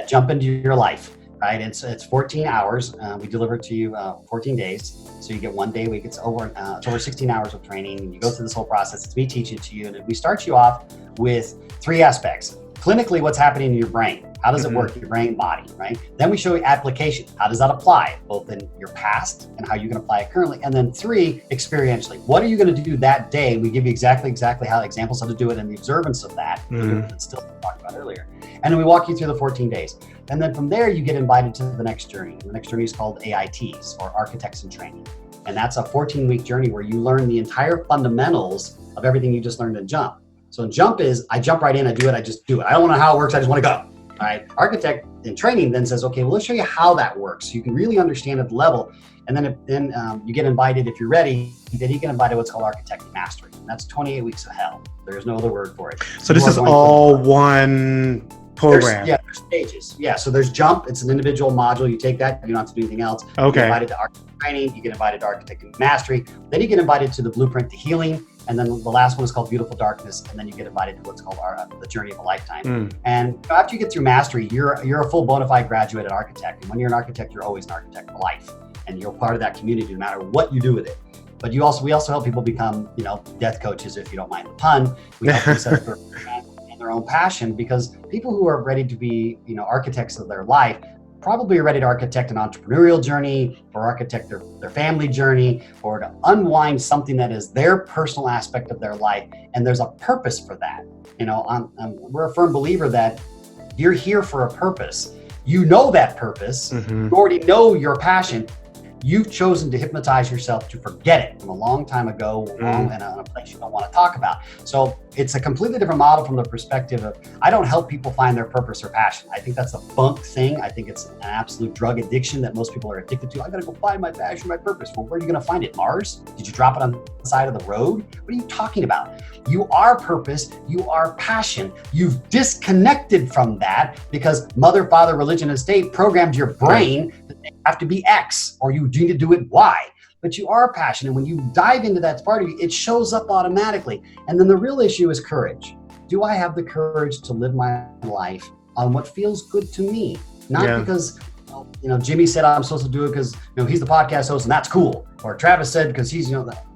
Jump into your life, right? It's 14 hours. We deliver to you 14 days. So you get 1 day a week. It's over 16 hours of training. And you go through this whole process. It's me teaching it to you. And we start you off with 3 aspects. Clinically, what's happening in your brain? How does it work? Your brain, body, right? Then we show you application. How does that apply? Both in your past and how you can apply it currently. And then 3, experientially. What are you going to do that day? We give you exactly how examples how to do it and the observance of that. That's still talked about earlier. And then we walk you through the 14 days. And then from there, you get invited to the next journey. The next journey is called AITs, or Architects in Training. And that's a 14-week journey where you learn the entire fundamentals of everything you just learned in Jump. So in Jump is, I jump right in, I do it, I just do it. I don't know how it works, I just want to go. All right. Architect in Training then says, okay, well, let's show you how that works. So you can really understand at the level. And then you get invited, if you're ready, then you get invited to what's called Architect Mastery. And that's 28 weeks of hell. There's no other word for it. So this is all one program? There's stages. Yeah, so there's Jump. It's an individual module. You take that, you don't have to do anything else. Okay. You get invited to Architect Training. You get invited to Architect Mastery. Then you get invited to the Blueprint to Healing. And then the last one is called Beautiful Darkness. And then you get invited to what's called the Journey of a Lifetime. And after you get through Mastery, you're a full bona fide graduate architect. And when you're an architect, you're always an architect for life. And you're part of that community no matter what you do with it. But we also help people become, death coaches, if you don't mind the pun. We help them set up their own passion, because people who are ready to be, architects of their life probably are ready to architect an entrepreneurial journey or architect their family journey or to unwind something that is their personal aspect of their life. And there's a purpose for that. We're a firm believer that you're here for a purpose. You know that purpose. You already know your passion. You've chosen to hypnotize yourself to forget it from a long time ago and a place you don't want to talk about. So it's a completely different model from the perspective of, I don't help people find their purpose or passion. I think that's a bunk thing. I think it's an absolute drug addiction that most people are addicted to. I got to go find my passion, my purpose. Well, where are you going to find it? Mars? Did you drop it on the side of the road? What are you talking about? You are purpose. You are passion. You've disconnected from that because mother, father, religion, and state programmed your brain that they have to be X or you need to do it Y. But you are passionate. When you dive into that part of you, it shows up automatically. And then the real issue is courage. Do I have the courage to live my life on what feels good to me? Not because, Jimmy said I'm supposed to do it because, he's the podcast host and that's cool. Or Travis said because he's,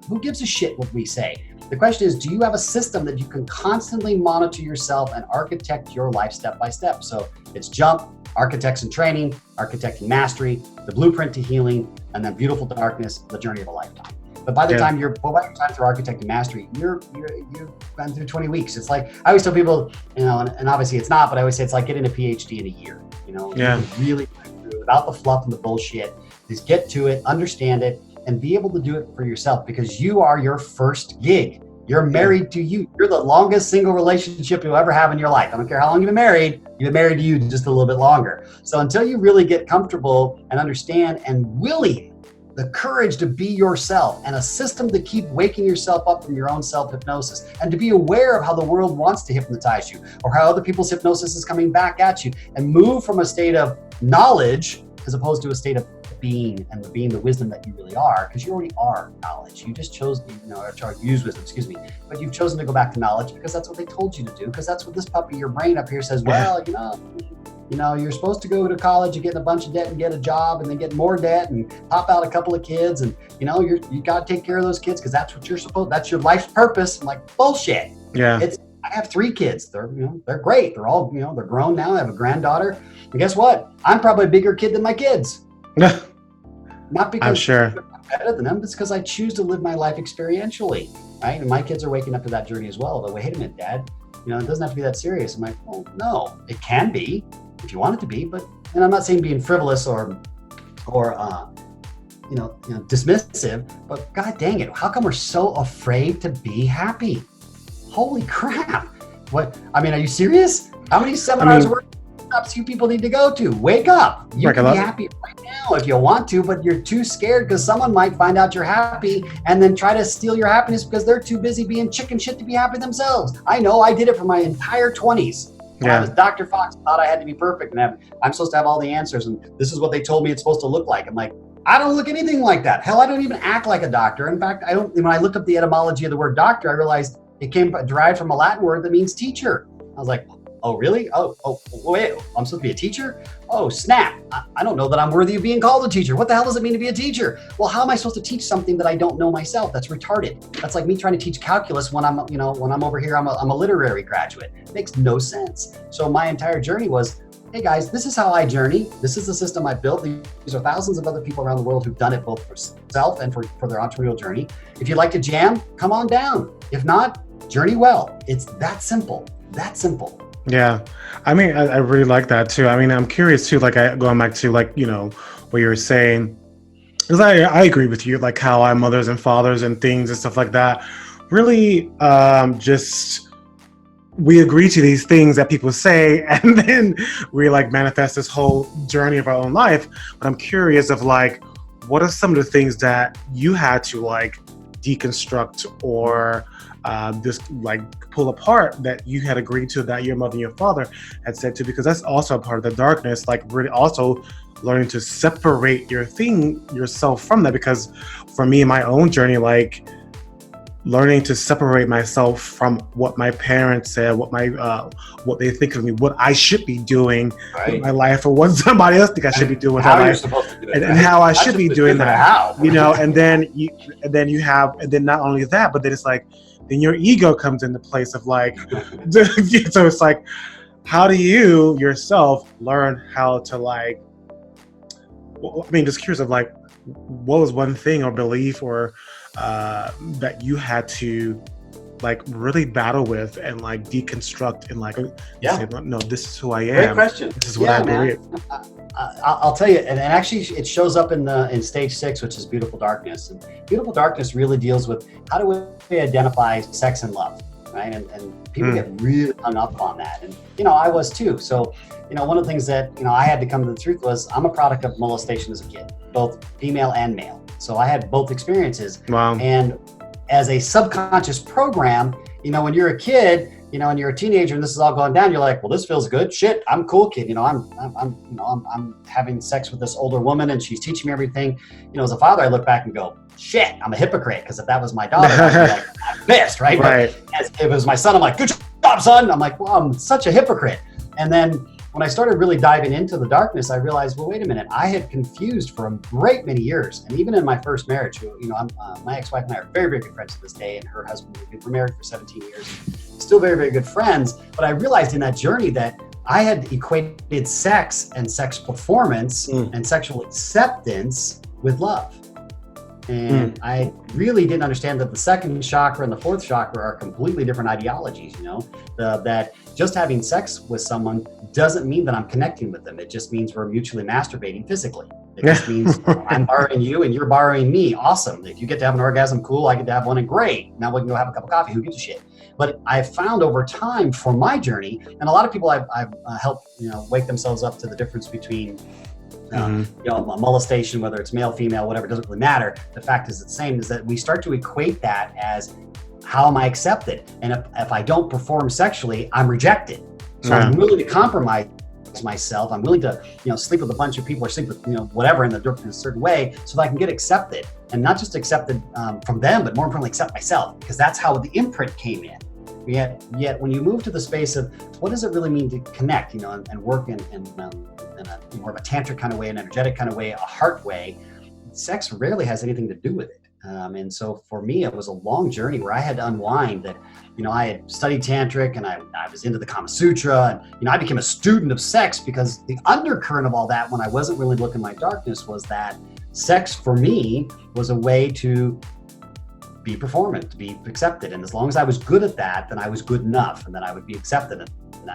Who gives a shit what we say? The question is, do you have a system that you can constantly monitor yourself and architect your life step by step? So it's JUMP, Architects in Training, Architecting Mastery, the Blueprint to Healing, and then Beautiful Darkness, the Journey of a Lifetime. But by the time you're through Architecting Mastery, you've gone through 20 weeks. It's like, I always tell people, you know, and obviously it's not, but I always say it's like getting a PhD in a year. You know, you can really, without the fluff and the bullshit, just get to it, understand it, and be able to do it for yourself, because you are your first gig. You're married to you. You're the longest single relationship you'll ever have in your life. I don't care how long you've been married to you just a little bit longer. So until you really get comfortable and understand and willing, the courage to be yourself, and a system to keep waking yourself up from your own self-hypnosis, and to be aware of how the world wants to hypnotize you, or how other people's hypnosis is coming back at you, and move from a state of knowledge as opposed to a state of being, and being the wisdom that you really are, because you already are knowledge. You just chose, use wisdom, but you've chosen to go back to knowledge because that's what they told you to do, because that's what this puppy, your brain up here says, well, you're supposed to go to college and get in a bunch of debt and get a job and then get more debt and pop out a couple of kids, and you got to take care of those kids because that's what that's your life's purpose. I'm like, bullshit. Yeah. I have 3 kids. They're great. They're all, they're grown now. I have a granddaughter. And guess what? I'm probably a bigger kid than my kids. Not because I'm sure I'm better than them, but it's because I choose to live my life experientially, right? And my kids are waking up to that journey as well. But wait a minute, Dad, it doesn't have to be that serious. I'm like, well, no, it can be if you want it to be, and I'm not saying being frivolous or dismissive, but God dang it, how come we're so afraid to be happy? Holy crap! Are you serious? How many seminars workshops you people need to go to? Wake up! You can be happy right now if you want to, but you're too scared because someone might find out you're happy and then try to steal your happiness because they're too busy being chicken shit to be happy themselves. I know, I did it for my entire 20s. When I was Dr. Fox, thought I had to be perfect and I'm supposed to have all the answers, and this is what they told me it's supposed to look like. I'm like, I don't look anything like that. Hell, I don't even act like a doctor. In fact, when I looked up the etymology of the word doctor, I realized it derived from a Latin word that means teacher. I was like, oh, really? Oh, wait, I'm supposed to be a teacher? Oh, snap. I don't know that I'm worthy of being called a teacher. What the hell does it mean to be a teacher? Well, how am I supposed to teach something that I don't know myself? That's retarded. That's like me trying to teach calculus when I'm over here, I'm a literary graduate. It makes no sense. So my entire journey was, hey guys, this is how I journey. This is the system I built. These are thousands of other people around the world who've done it both for self and for their entrepreneurial journey. If you'd like to jam, come on down. If not, journey well. It's that simple. That simple. Yeah. I really like that too. I'm curious too, going back to what you're saying, because I agree with you, like how our mothers and fathers and things and stuff like that, really we agree to these things that people say, and then we manifest this whole journey of our own life. But I'm curious of what are some of the things that you had to deconstruct or just pull apart that you had agreed to, that your mother and your father had said to, because that's also a part of the darkness, really also learning to separate yourself from that. Because for me, in my own journey, learning to separate myself from what my parents said, what they think of me, what I should be doing with my life, or what somebody else think I should be doing with my life, and how I should be doing that. And then not only that, but then it's then your ego comes into place of so it's how do you yourself learn how to just curious of what was one thing or belief or that you had to really battle with and deconstruct and say, no, this is who I am. Great question. This is what I believe. I'll tell you, and actually it shows up in stage 6, which is Beautiful Darkness. And Beautiful Darkness really deals with how do we identify sex and love, right? And people get really hung up on that. And, I was too. So, one of the things that, I had to come to the truth was I'm a product of molestation as a kid, both female and male. So I had both experiences. Wow. And as a subconscious program, when you're a kid, and you're a teenager and this is all going down, you're like, well, this feels good. Shit, I'm cool, kid. I'm having sex with this older woman and she's teaching me everything. As a father, I look back and go, shit, I'm a hypocrite. Because if that was my daughter, I'd be I'm pissed, right? Right. But if it was my son, I'm like, good job, son. I'm like, well, I'm such a hypocrite. And then when I started really diving into the darkness, I realized, well, wait a minute, I had confused for a great many years. And even in my first marriage, my ex-wife and I are very, very good friends to this day, and her husband, we've been married for 17 years, still very, very good friends. But I realized in that journey that I had equated sex and sex performance and sexual acceptance with love. And I really didn't understand that the second chakra and the fourth chakra are completely different ideologies, that just having sex with someone doesn't mean that I'm connecting with them. It just means we're mutually masturbating physically. It just means I'm borrowing you and you're borrowing me. Awesome. If you get to have an orgasm, cool. I get to have one, and great. Now we can go have a cup of coffee. Who gives a shit? But I've found over time for my journey, and a lot of people I've helped, wake themselves up to the difference between molestation, whether it's male, female, whatever, it doesn't really matter. The fact is the same, is that we start to equate that as, how am I accepted? And if I don't perform sexually, I'm rejected. So I'm willing to compromise myself. I'm willing to, sleep with a bunch of people, or sleep with, whatever in a certain way, so that I can get accepted, and not just accepted from them, but more importantly, accept myself, because that's how the imprint came in. Yet when you move to the space of what does it really mean to connect, and work in a more of a tantric kind of way, an energetic kind of way, a heart way, sex rarely has anything to do with it. And so for me, it was a long journey where I had to unwind that, I had studied tantric, and I was into the Kama Sutra, and, I became a student of sex, because the undercurrent of all that, when I wasn't really looking at my darkness, was that sex for me was a way to be performant, to be accepted. And as long as I was good at that, then I was good enough, and then I would be accepted. And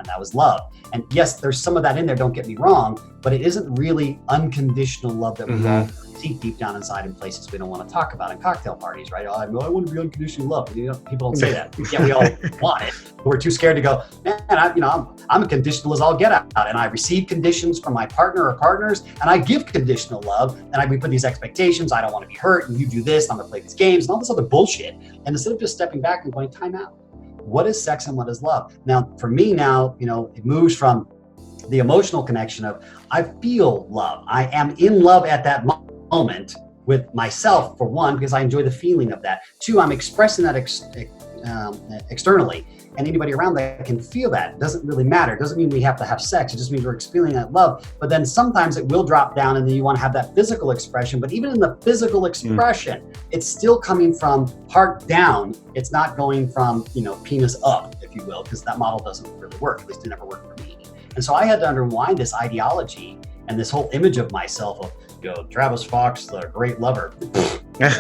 that was love. And yes, there's some of that in there, don't get me wrong, but it isn't really unconditional love that we all seek deep down inside in places we don't want to talk about, in cocktail parties, right? I want to be unconditional love. People don't say that. Yeah, we all want it. But we're too scared to go, man, I'm a conditional as all get out. And I receive conditions from my partner or partners, and I give conditional love, and we put these expectations. I don't want to be hurt, and you do this, and I'm going to play these games, and all this other bullshit. And instead of just stepping back and going, time out. What is sex and what is love? Now, for me now, it moves from the emotional connection of, I feel love. I am in love at that moment with myself, for one, because I enjoy the feeling of that. Two, I'm expressing that externally, and anybody around that can feel that. It doesn't really matter. It doesn't mean we have to have sex. It just means we're experiencing that love. But then sometimes it will drop down, and then you want to have that physical expression. But even in the physical expression, it's still coming from heart down. It's not going from, penis up, if you will, because that model doesn't really work. At least it never worked for me. And so I had to unwind this ideology and this whole image of myself of, Travis Fox, the great lover.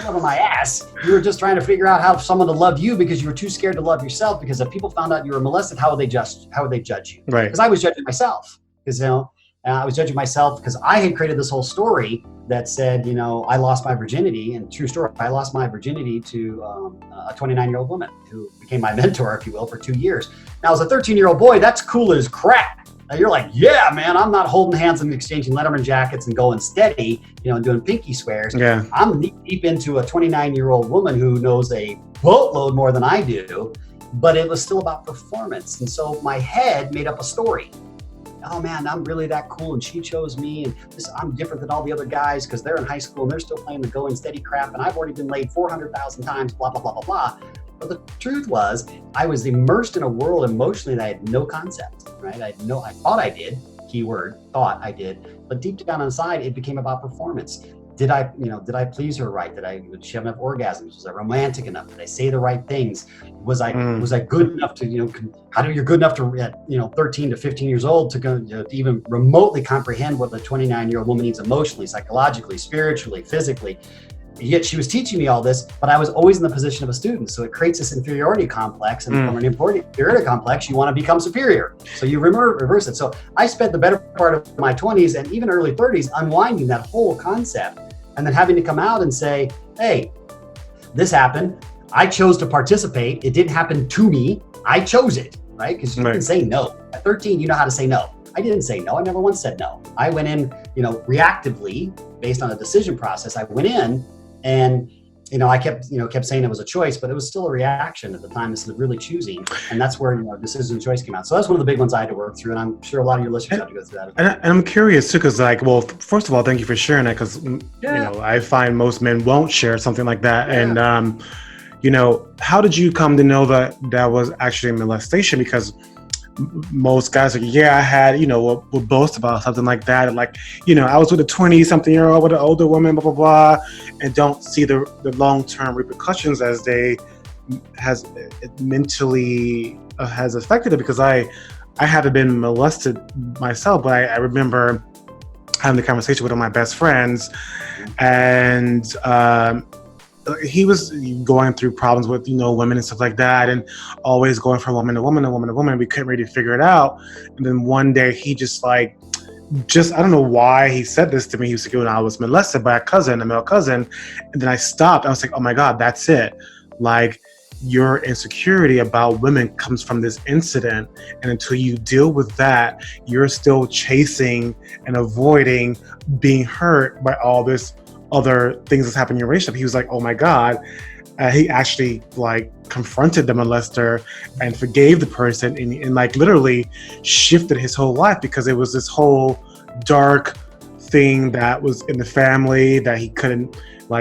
Over my ass. You were just trying to figure out how someone to love you, because you were too scared to love yourself, because if people found out you were molested, how would they judge you? Right. Because I was judging myself. Because I was judging myself because I had created this whole story that said, I lost my virginity, and true story, I lost my virginity to a 29-year-old woman who became my mentor, if you will, for 2 years. Now, as a 13-year-old boy, that's cool as crap. Now you're like, yeah, man, I'm not holding hands and exchanging Letterman jackets and going steady, and doing pinky swears. Yeah. I'm deep into a 29-year-old woman who knows a boatload more than I do, but it was still about performance. And so my head made up a story. Oh man, I'm really that cool, and she chose me, and I'm different than all the other guys because they're in high school and they're still playing the going steady crap, and I've already been laid 400,000 times, blah, blah, blah, blah, blah. But the truth was, I was immersed in a world emotionally that I had no concept, right? I thought I did, keyword, thought I did, but deep down inside, it became about performance. Did I please her right? Did she have enough orgasms? Was I romantic enough? Did I say the right things? Was I good enough to, you're good enough to, at 13 to 15 years old to even remotely comprehend what the 29-year-old woman needs emotionally, psychologically, spiritually, physically. Yet she was teaching me all this, but I was always in the position of a student. So it creates this inferiority complex. And from an inferiority complex, you want to become superior. So you reverse it. So I spent the better part of my 20s and even early 30s unwinding that whole concept, and then having to come out and say, hey, this happened. I chose to participate. It didn't happen to me. I chose it, right? Because you can say no. At 13, you know how to say no. I didn't say no. I never once said no. I went in, reactively based on a decision process. I went in and, I kept saying it was a choice, but it was still a reaction at the time instead of really choosing. And that's where, decision and choice came out. So that's one of the big ones I had to work through. And I'm sure a lot of your listeners have to go through that. And I'm curious too, because first of all, thank you for sharing that, because, I find most men won't share something like that. Yeah. And, how did you come to know that was actually molestation? Because most guys are like, yeah, I had, will boast about something like that. And like, I was with a 20-something-year-old with an older woman, blah, blah, blah, and don't see the long-term repercussions as it mentally has affected it, because I haven't been molested myself, but I remember having the conversation with one of my best friends, and he was going through problems with women and stuff like that, and always going from woman to woman to woman to woman. We couldn't really figure it out, and then one day he just I don't know why he said this to me. He was like, when I was molested by a male cousin, and then I stopped. I was like, oh my God, that's it. Like, your insecurity about women comes from this incident, and until you deal with that, you're still chasing and avoiding being hurt by all this other things that's happened in your relationship. He was like, oh my God. He actually confronted the molester and forgave the person, and literally shifted his whole life, because it was this whole dark thing that was in the family that he couldn't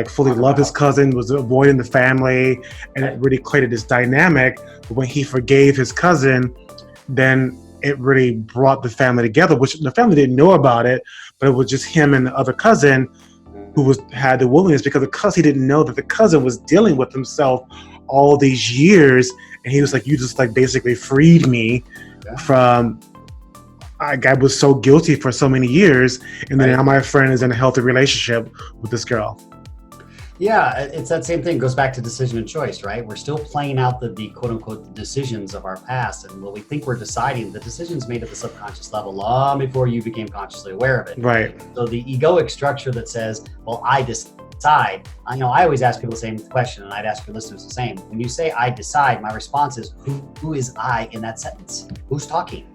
fully love his cousin, was avoiding the family, and it really created this dynamic. But when he forgave his cousin, then it really brought the family together, which the family didn't know about it, but it was just him and the other cousin who had the willingness, because he didn't know that the cousin was dealing with himself all these years, and he was like, you just basically freed me from, I was so guilty for so many years, and then now my friend is in a healthy relationship with this girl. Yeah, it's that same thing. It goes back to decision and choice, right? We're still playing out the quote unquote decisions of our past, and what we think we're deciding, the decisions made at the subconscious level long before you became consciously aware of it. Right. So the egoic structure that says, well, I decide, I always ask people the same question, and I'd ask your listeners the same. When you say I decide, my response is, who is I in that sentence? Who's talking?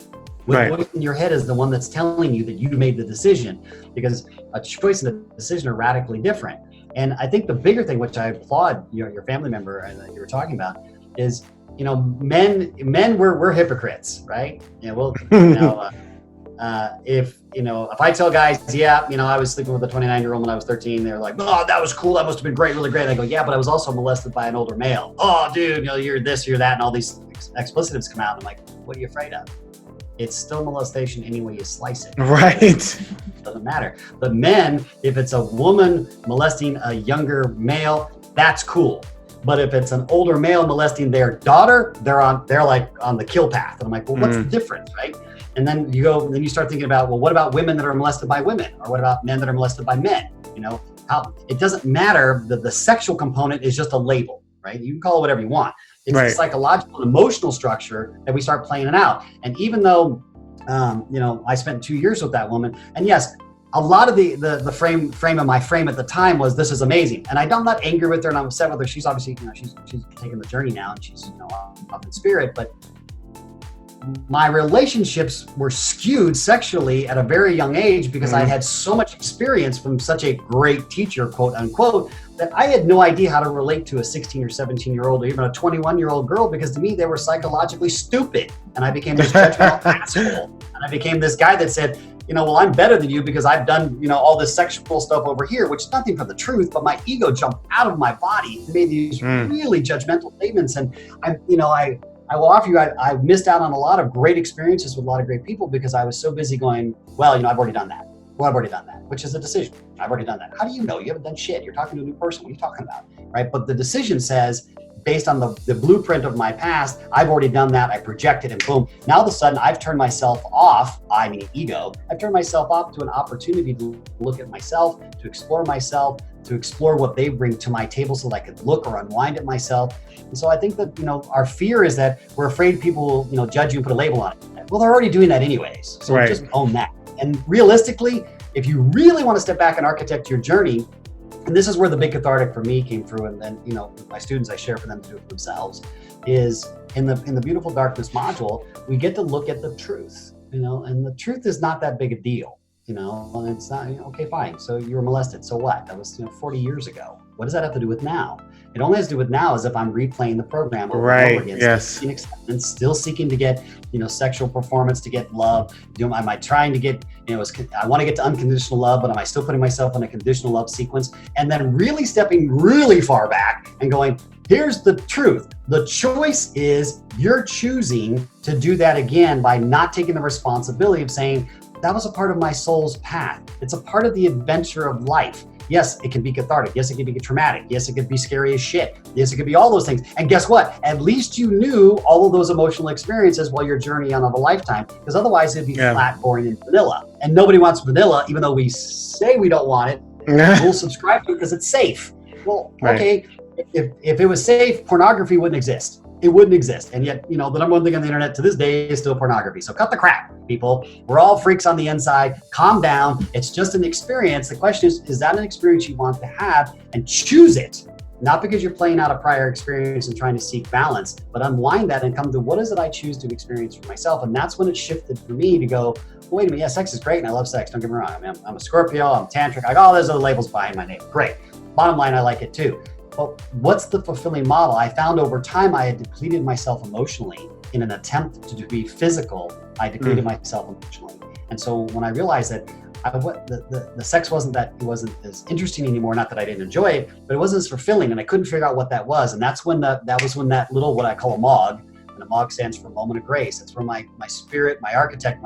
What voice in your head is the one that's telling you that you made the decision? Because a choice and a decision are radically different. And I think the bigger thing, which I applaud your family member and that you were talking about, is men we're hypocrites, right? If I tell guys, I was sleeping with a 29-year-old when I was 13, they're like, oh, that was cool, that must have been great, really great. And I go, yeah, but I was also molested by an older male. Oh, dude, you're this, you're that, and all these explicitives come out. And I'm like, what are you afraid of? It's still molestation any way you slice it. Right. Doesn't matter. But men, if it's a woman molesting a younger male, that's cool. But if it's an older male molesting their daughter, they're on the kill path. And I'm like, well, what's the difference, right? And then you start thinking about, well, what about women that are molested by women? Or what about men that are molested by men? How it doesn't matter. The sexual component is just a label, right? You can call it whatever you want. It's the psychological and emotional structure that we start playing it out. And even though, I spent 2 years with that woman, and yes, a lot of the frame of my frame at the time was, this is amazing. And I'm not angry with her and I'm upset with her. She's obviously, she's taken the journey now, and she's, up in spirit. But my relationships were skewed sexually at a very young age, because I had so much experience from such a great teacher, quote unquote, that I had no idea how to relate to a 16 or 17-year-old or even a 21-year-old girl, because to me, they were psychologically stupid. And I became this judgmental asshole. And I became this guy that said, well, I'm better than you because I've done, all this sexual stuff over here, which is nothing from the truth, but my ego jumped out of my body and made these really judgmental statements. And I will offer you, I missed out on a lot of great experiences with a lot of great people, because I was so busy going, well, I've already done that. Well, I've already done that, which is a decision. I've already done that. How do you know? You haven't done shit. You're talking to a new person. What are you talking about? Right? But the decision says, based on the blueprint of my past, I've already done that. I projected, and boom. Now all of a sudden, I've turned myself off, I mean ego, I've turned myself off to an opportunity to look at myself, to explore what they bring to my table so that I could look or unwind at myself. And so I think that, our fear is that we're afraid people will, judge you and put a label on it. Well, they're already doing that anyways. So just own that. And realistically, if you really want to step back and architect your journey, and this is where the big cathartic for me came through, and then, with my students, I share for them to do it for themselves, is in the Beautiful Darkness module, we get to look at the truth, and the truth is not that big a deal, and it's not, okay, fine. So you were molested. So what? That was, 40 years ago. What does that have to do with now? It only has to do with now as if I'm replaying the program over and over again. Yes. And still seeking to get, sexual performance, to get love. Am I trying to get, I want to get to unconditional love, but am I still putting myself in a conditional love sequence? And then really stepping really far back and going, Here's the truth. The choice is you're choosing to do that again by not taking the responsibility of saying, that was a part of my soul's path. It's a part of the adventure of life. Yes, it can be cathartic. Yes, it can be traumatic. Yes, it could be scary as shit. Yes, it could be all those things. And guess what? At least you knew all of those emotional experiences while your journey on of a lifetime, because otherwise it'd be flat, boring, and vanilla. And nobody wants vanilla, even though we say we don't want it. We'll subscribe to it because it's safe. Well, okay, if it was safe, pornography wouldn't exist. It wouldn't exist. And yet, the number one thing on the internet to this day is still pornography. So cut the crap, people. We're all freaks on the inside. Calm down. It's just an experience. The question is that an experience you want to have? And choose it. Not because you're playing out a prior experience and trying to seek balance, but unwind that and come to what is it I choose to experience for myself? And that's when it shifted for me to go, wait a minute, yeah, sex is great and I love sex. Don't get me wrong. I mean, I'm a Scorpio, I'm tantric, I got all those other labels behind my name. Great. Bottom line, I like it too. But what's the fulfilling model? I found over time I had depleted myself emotionally in an attempt to be physical. I depleted myself emotionally. And so when I realized that the sex wasn't as interesting anymore, not that I didn't enjoy it, but it wasn't as fulfilling and I couldn't figure out what that was. And that's when that little, what I call a MOG, and a MOG stands for Moment of Grace. It's where my spirit, my architect,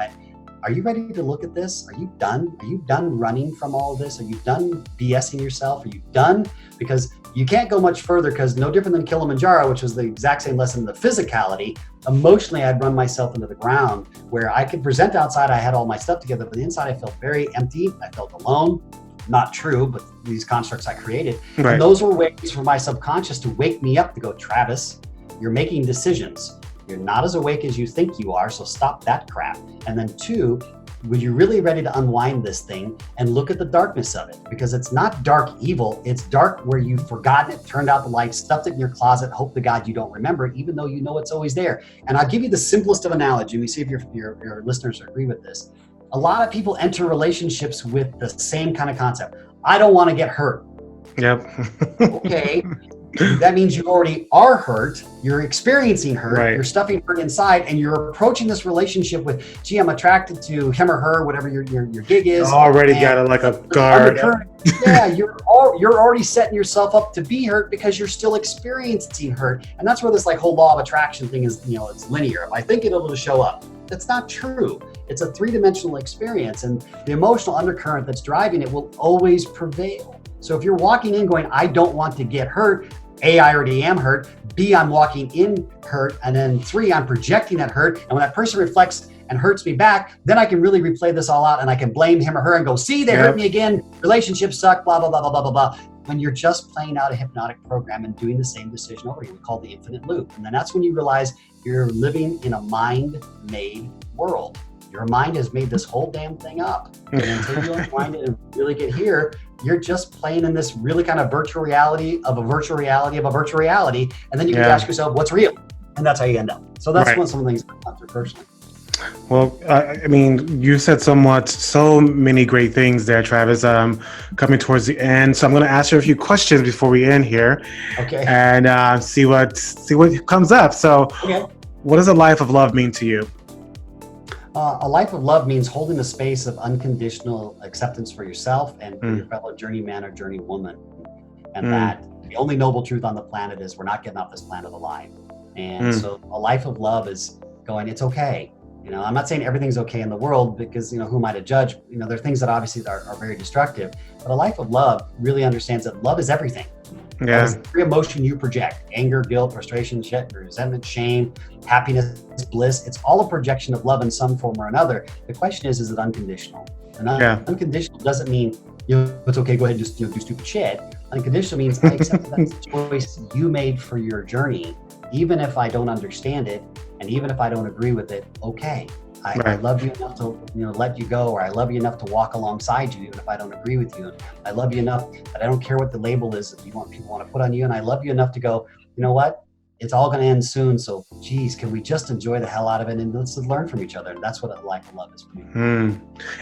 are you ready to look at this? Are you done? Are you done running from all of this? Are you done BSing yourself? Are you done? Because you can't go much further, because no different than Kilimanjaro, which was the exact same lesson in the physicality, emotionally I'd run myself into the ground where I could present outside, I had all my stuff together, but the inside I felt very empty. I felt alone. Not true, but these constructs I created. Right. And those were ways for my subconscious to wake me up to go, Travis, you're making decisions. You're not as awake as you think you are, so stop that crap. And then 2, were you really ready to unwind this thing and look at the darkness of it? Because it's not dark evil, it's dark where you've forgotten it, turned out the lights, stuffed it in your closet, hope to God you don't remember it, even though you know it's always there. And I'll give you the simplest of analogy. We see if your listeners agree with this. A lot of people enter relationships with the same kind of concept. I don't want to get hurt. Yep. Okay. That means you already are hurt. You're experiencing hurt. Right. You're stuffing hurt inside, and you're approaching this relationship with, gee, I'm attracted to him or her, whatever your gig is. Already got a guard. Yeah, you're already setting yourself up to be hurt because you're still experiencing hurt, and that's where this whole law of attraction thing is. It's linear. If I think it'll show up. That's not true. It's a 3-dimensional experience, and the emotional undercurrent that's driving it will always prevail. So if you're walking in going, I don't want to get hurt, A, I already am hurt, B, I'm walking in hurt, and then 3, I'm projecting that hurt, and when that person reflects and hurts me back, then I can really replay this all out and I can blame him or her and go, see, they hurt me again, relationships suck, blah, blah, blah, blah, blah, blah, blah. When you're just playing out a hypnotic program and doing the same decision over again, we call the infinite loop. And then that's when you realize you're living in a mind-made world. Your mind has made this whole damn thing up. And until you unwind it and really get here, you're just playing in this really kind of virtual reality of a virtual reality of a virtual reality. And then you can ask yourself, what's real? And that's how you end up. So that's one of some of the things I've gone through personally. Well, I mean, you said so many great things there, Travis, coming towards the end. So I'm going to ask you a few questions before we end here. Okay. And see what comes up. So what does a life of love mean to you? A life of love means holding a space of unconditional acceptance for yourself and for your fellow journeyman or journeywoman. And that the only noble truth on the planet is we're not getting off this planet alive. And so a life of love is going, it's okay. I'm not saying everything's okay in the world because, who am I to judge? There are things that obviously are very destructive. But a life of love really understands that love is everything. Yeah. Every emotion you project, anger, guilt, frustration, resentment, shame, happiness, bliss, it's all a projection of love in some form or another. The question is it unconditional? And unconditional doesn't mean, it's okay, go ahead and just do stupid shit. Unconditional means I accept that that's the choice you made for your journey, even if I don't understand it, and even if I don't agree with it, okay. I love you enough to let you go, or I love you enough to walk alongside you, even if I don't agree with you. I love you enough that I don't care what the label is that people want to put on you, and I love you enough to go, you know what? It's all going to end soon, so geez, can we just enjoy the hell out of it and let's learn from each other? And that's what a life of love is for me.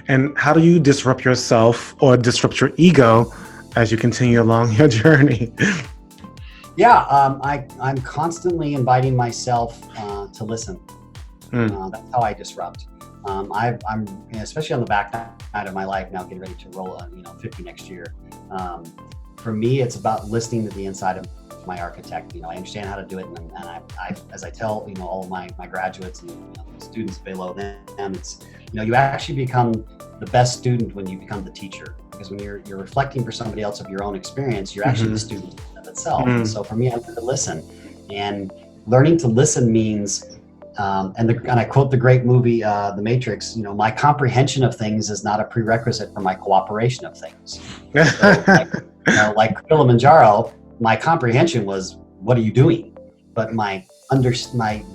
And how do you disrupt yourself or disrupt your ego as you continue along your journey? I'm constantly inviting myself to listen. That's how I disrupt. I'm especially on the back side of my life now, getting ready to roll 50 next year. For me, it's about listening to the inside of my architect. I understand how to do it, and I as I tell all of my graduates and students below them, it's you actually become the best student when you become the teacher, because when you're reflecting for somebody else of your own experience, you're actually the student of itself. And so for me, I learned to listen, and learning to listen means. And I quote the great movie, The Matrix, my comprehension of things is not a prerequisite for my cooperation of things. So, like Kilimanjaro, my comprehension was, what are you doing? But my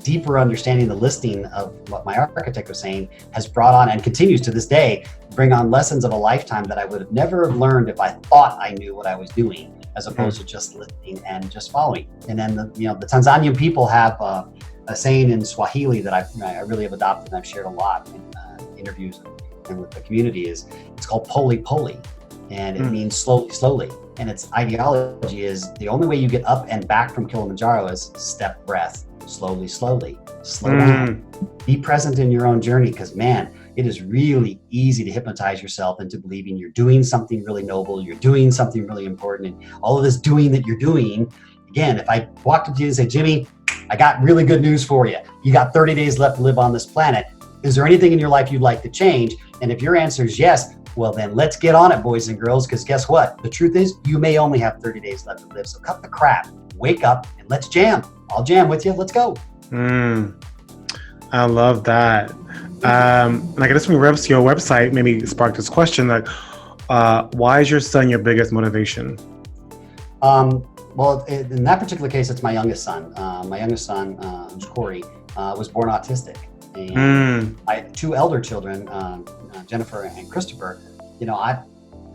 deeper understanding, the listening of what my architect was saying, has brought on, and continues to this day, bring on lessons of a lifetime that I would have never have learned if I thought I knew what I was doing, as opposed to just listening and just following. And then the Tanzanian people have a saying in Swahili that I really have adopted and I've shared a lot in interviews and with the community it's called pole pole, and it means slowly, slowly. And its ideology is the only way you get up and back from Kilimanjaro is step breath, slowly, slowly, slow down, be present in your own journey. Because man, it is really easy to hypnotize yourself into believing you're doing something really noble, you're doing something really important, and all of this doing that you're doing. Again, if I walked up to you and said, Jimmy, I got really good news for you. You got 30 days left to live on this planet. Is there anything in your life you'd like to change? And if your answer is yes, well then let's get on it, boys and girls, because guess what? The truth is you may only have 30 days left to live. So cut the crap, wake up, and let's jam. I'll jam with you. Let's go. I love that. And I guess when we reference to your website, maybe spark this question, like, why is your son your biggest motivation? Well, in that particular case, it's my youngest son. My youngest son, Corey, was born autistic. And I have two elder children, Jennifer and Christopher.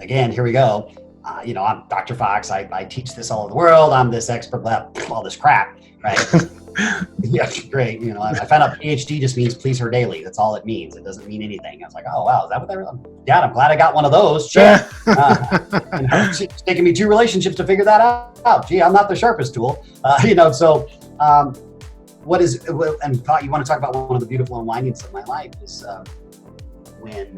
Again, here we go. I'm Dr. Fox. I teach this all over the world. I'm this expert, blah, all this crap, right? Yeah, great. I found out PhD just means please her daily. That's all it means. It doesn't mean anything. I was like, oh, wow, is that what they're? Dad, I'm glad I got one of those. Shit. It's taken me 2 relationships to figure that out. Gee, I'm not the sharpest tool. So what is, and you want to talk about one of the beautiful unwindings of my life is when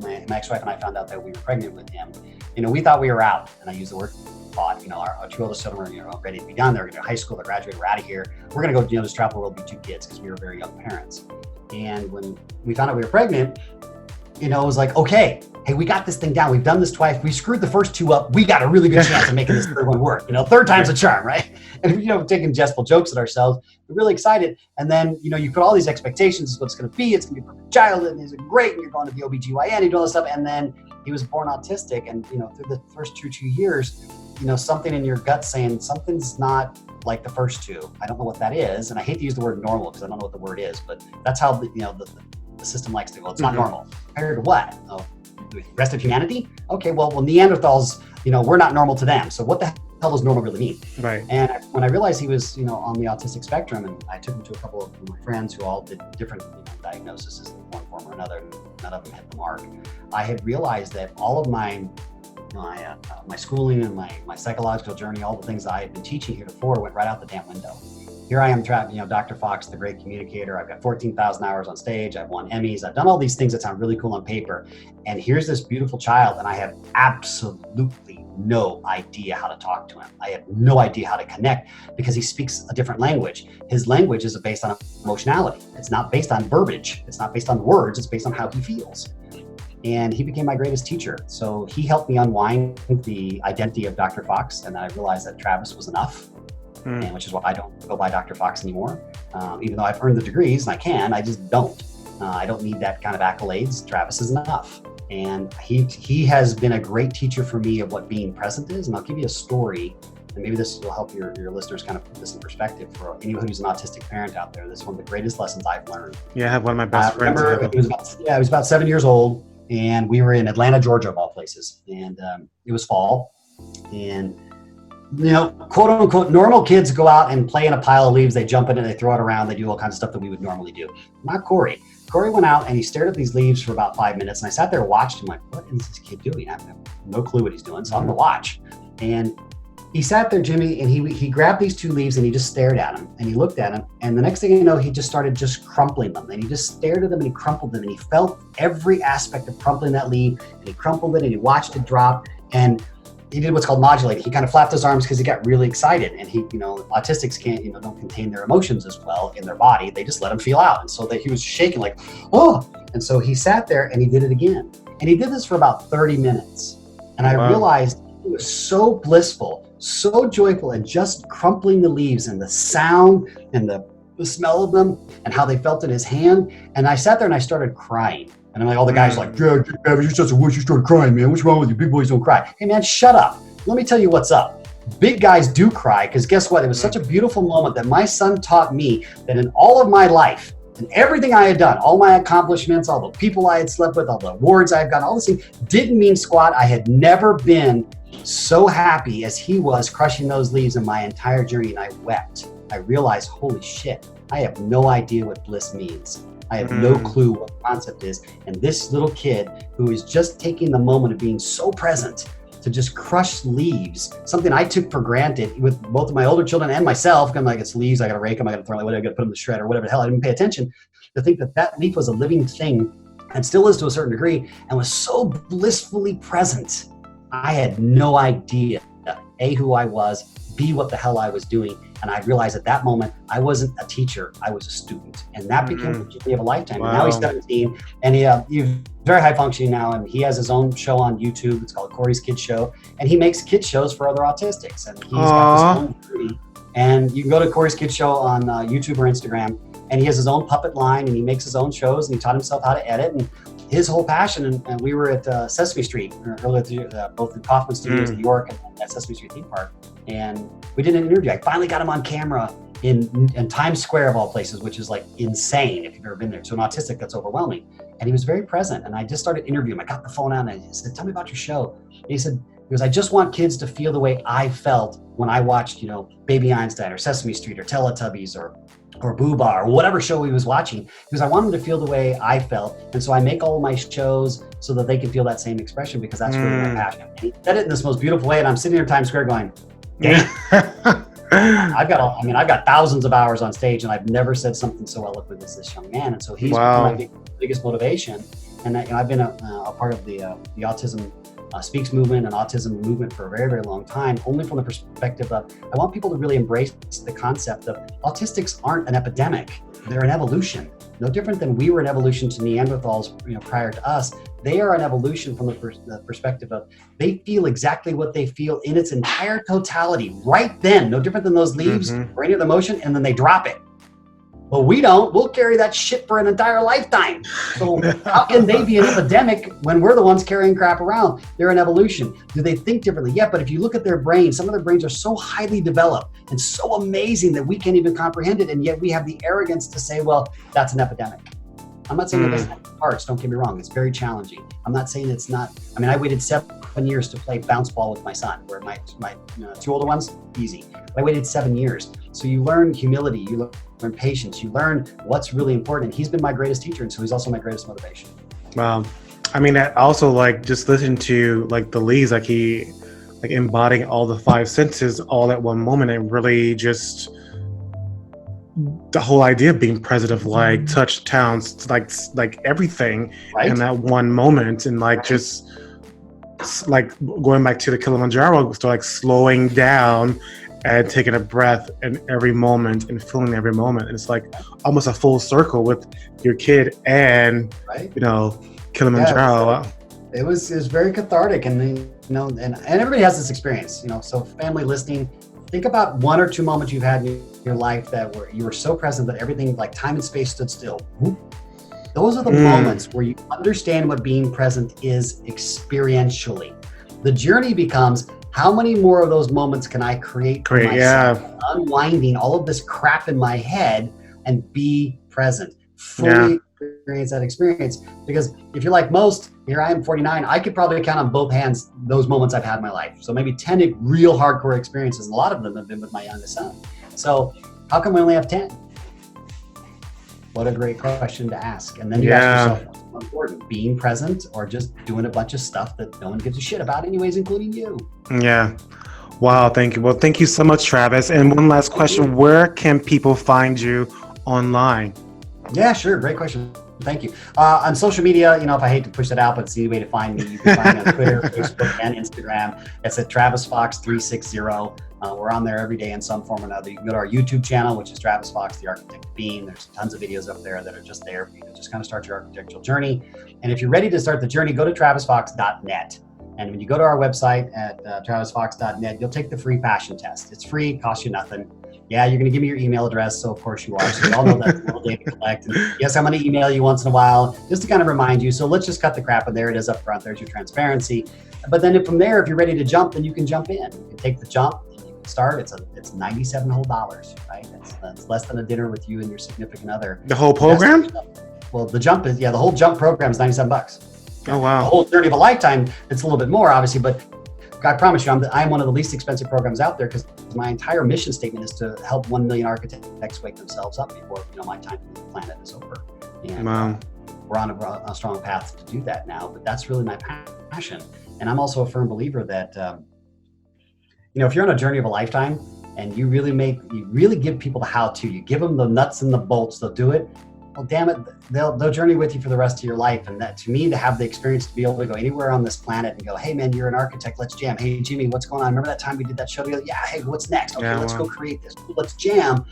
my ex-wife and I found out that we were pregnant with him. We thought we were out, and I use the word thought. Our 2 oldest children were ready to be done. They're going to high school, they're graduating, we're out of here. We're going to go, just travel the world, be 2 kids, because we were very young parents. And when we found out we were pregnant, it was like, okay, hey, we got this thing down. We've done this twice. We screwed the first 2 up. We got a really good chance of making this third one work. Third time's a charm, right? And taking jestful jokes at ourselves. We're really excited. And then, you put all these expectations. This is what it's going to be. It's going to be a perfect child, and it's great. And you're going to the OBGYN, you do all this stuff. And then he was born autistic. And, through the first 2 years, something in your gut saying something's not like the first 2. I don't know what that is. And I hate to use the word normal because I don't know what the word is, but that's how the system likes to go. It's not normal. Compared to what? Oh, the rest of humanity? Okay, well, Neanderthals, we're not normal to them. So what the hell does normal really mean? Right. And when I realized he was, on the autistic spectrum, and I took him to a couple of my friends who all did different diagnoses in one form or another, none of them hit the mark. I had realized that all of my schooling and my psychological journey, all the things that I had been teaching heretofore went right out the damn window. Here I am, Dr. Fox, the great communicator. I've got 14,000 hours on stage. I've won Emmys. I've done all these things that sound really cool on paper. And here's this beautiful child, and I have absolutely no idea how to talk to him. I have no idea how to connect because he speaks a different language. His language is based on emotionality. It's not based on verbiage. It's not based on words. It's based on how he feels. And he became my greatest teacher. So he helped me unwind the identity of Dr. Fox. And I realized that Travis was enough. And which is why I don't go by Dr. Fox anymore. Even though I've earned the degrees and I just don't. I don't need that kind of accolades. Travis is enough. And he has been a great teacher for me of what being present is. And I'll give you a story, and maybe this will help your listeners kind of put this in perspective for anyone who's an autistic parent out there. This is one of the greatest lessons I've learned. Yeah, I have one of my best friends. He was about 7 years old, and we were in Atlanta, Georgia, of all places. And it was fall, and quote unquote, normal kids go out and play in a pile of leaves. They jump in it, they throw it around, they do all kinds of stuff that we would normally do. Not Corey. Corey went out and he stared at these leaves for about 5 minutes. And I sat there and watched him like, what is this kid doing? I have no clue what he's doing. So I'm going to watch. And he sat there, Jimmy, and he grabbed these 2 leaves and he just stared at them and he looked at them. And the next thing you know, he just started just crumpling them. And he just stared at them and he crumpled them. And he felt every aspect of crumpling that leaf, and he crumpled it and he watched it drop. And he did what's called modulating. He kind of flapped his arms because he got really excited, and he, autistics can't, don't contain their emotions as well in their body. They just let them feel out. And so that he was shaking like, oh, and so he sat there and he did it again. And he did this for about 30 minutes. And I realized it was so blissful, so joyful, and just crumpling the leaves and the sound and the smell of them and how they felt in his hand. And I sat there and I started crying. And I'm like, all the guys are like, Travis, you're such a wuss, you started crying, man. What's wrong with you? Big boys don't cry. Hey, man, shut up. Let me tell you what's up. Big guys do cry, because guess what? It was such a beautiful moment that my son taught me that in all of my life and everything I had done, all my accomplishments, all the people I had slept with, all the awards I've gotten, all this thing didn't mean squat. I had never been so happy as he was crushing those leaves in my entire journey, and I wept. I realized, holy shit, I have no idea what bliss means. I have no clue what the concept is. And this little kid who is just taking the moment of being so present to just crush leaves, something I took for granted with both of my older children and myself. I'm like, it's leaves, I gotta rake them, I gotta throw them, I gotta put them in the shredder, whatever the hell. I didn't pay attention to think that that leaf was a living thing, and still is to a certain degree, and was so blissfully present. I had no idea, A, who I was, B, what the hell I was doing. And I realized at that moment, I wasn't a teacher, I was a student. And that became the journey of a lifetime. Wow. And now he's 17, and he's very high functioning now, and he has his own show on YouTube. It's called Corey's Kid Show. And he makes kid shows for other autistics. And he's got his own journey. And you can go to Corey's Kid Show on YouTube or Instagram, and he has his own puppet line, and he makes his own shows, and he taught himself how to edit. And his whole passion, and we were at Sesame Street earlier, both in Kaufman Studios in New York and at Sesame Street theme park, and we did an interview. I finally got him on camera in Times Square of all places, which is like insane if you've ever been there. To an autistic, that's overwhelming. And he was very present, and I just started interviewing him. I got the phone out and I said, "Tell me about your show." And he said, "I just want kids to feel the way I felt when I watched, Baby Einstein or Sesame Street or Teletubbies or Boo Bar or whatever show he was watching, because I want them to feel the way I felt. And so I make all of my shows so that they can feel that same expression, because that's really my passion." And he said it in this most beautiful way, and I'm sitting here in Times Square going, "Damn." I've got thousands of hours on stage, and I've never said something so eloquent as this young man. And so he's my biggest motivation. And I've been a part of the Autism Speaks movement and autism movement for a very, very long time, only from the perspective of, I want people to really embrace the concept of autistics aren't an epidemic, they're an evolution. No different than we were an evolution to Neanderthals, prior to us. They are an evolution from the perspective of, they feel exactly what they feel in its entire totality right then, no different than those leaves or any other motion, and then they drop it. Well, we don't. We'll carry that shit for an entire lifetime. So how can they be an epidemic when we're the ones carrying crap around? They're an evolution. Do they think differently? Yeah, but if you look at their brains, some of their brains are so highly developed and so amazing that we can't even comprehend it, and yet we have the arrogance to say, well, that's an epidemic. I'm not saying it doesn't have parts, don't get me wrong. It's very challenging. I'm not saying it's not. I waited 7 years to play bounce ball with my son, where my two older ones, easy. But I waited 7 years. So you learn humility, you learn patience, you learn what's really important. He's been my greatest teacher, and so he's also my greatest motivation. Wow. Also just listening to the leaves, he embodying all the 5 senses all at one moment, and really just the whole idea of being present, of touch, sounds, everything in that one moment, and just going back to the Kilimanjaro, so slowing down and taking a breath in every moment and feeling every moment. And it's almost a full circle with your kid and Kilimanjaro. Yeah, it was very cathartic, and and everybody has this experience. So family listening, think about 1 or 2 moments you've had in your life that you were so present that everything, time and space, stood still. Those are the moments where you understand what being present is experientially. The journey becomes, how many more of those moments can I create for myself? Yeah. Unwinding all of this crap in my head and be present. Fully experience that experience. Because if you're like most, here I am 49, I could probably count on both hands those moments I've had in my life. So maybe 10 real hardcore experiences, and a lot of them have been with my youngest son. So how come we only have 10? What a great question to ask. And then you ask yourself, what's more important, being present or just doing a bunch of stuff that no one gives a shit about anyways, including you? Yeah. Wow. Thank you. Well, thank you so much, Travis. And one last question, where can people find you online? Yeah, sure. Great question. Thank you. On social media, if I hate to push that out, but it's the easy way to find me. You can find me on Twitter, Facebook, and Instagram. It's at Travis Fox 360. We're on there every day in some form or another. You can go to our YouTube channel, which is Travis Fox, the Architect Bean. There's tons of videos up there that are just there for you to just kind of start your architectural journey. And if you're ready to start the journey, go to travisfox.net. And when you go to our website at travisfox.net, you'll take the free passion test. It's free, costs you nothing. Yeah, you're going to give me your email address, so of course you are. So we all know that's a little data to collect. And yes, I'm going to email you once in a while just to kind of remind you. So let's just cut the crap, and there it is up front. There's your transparency. But then from there, if you're ready to jump, then you can jump in. You can take the jump. Start. It's $97 whole, right? That's less than a dinner with you and your significant other. The whole program? Well, the jump is, the whole jump program is $97. Oh wow. The whole journey of a lifetime, it's a little bit more, obviously, but I promise you, I'm one of the least expensive programs out there because my entire mission statement is to help 1 million architects wake themselves up before my time on the planet is over. And wow. We're on a strong path to do that now, but that's really my passion. And I'm also a firm believer that if you're on a journey of a lifetime and you really give people the how-to, you give them the nuts and the bolts, they'll do it. Well, damn it, they'll journey with you for the rest of your life. And that, to me, to have the experience to be able to go anywhere on this planet and go, hey man, you're an architect, let's jam. Hey Jimmy, what's going on? Remember that time we did that show together? Yeah, hey, what's next? Okay, let's go create this. Let's jam.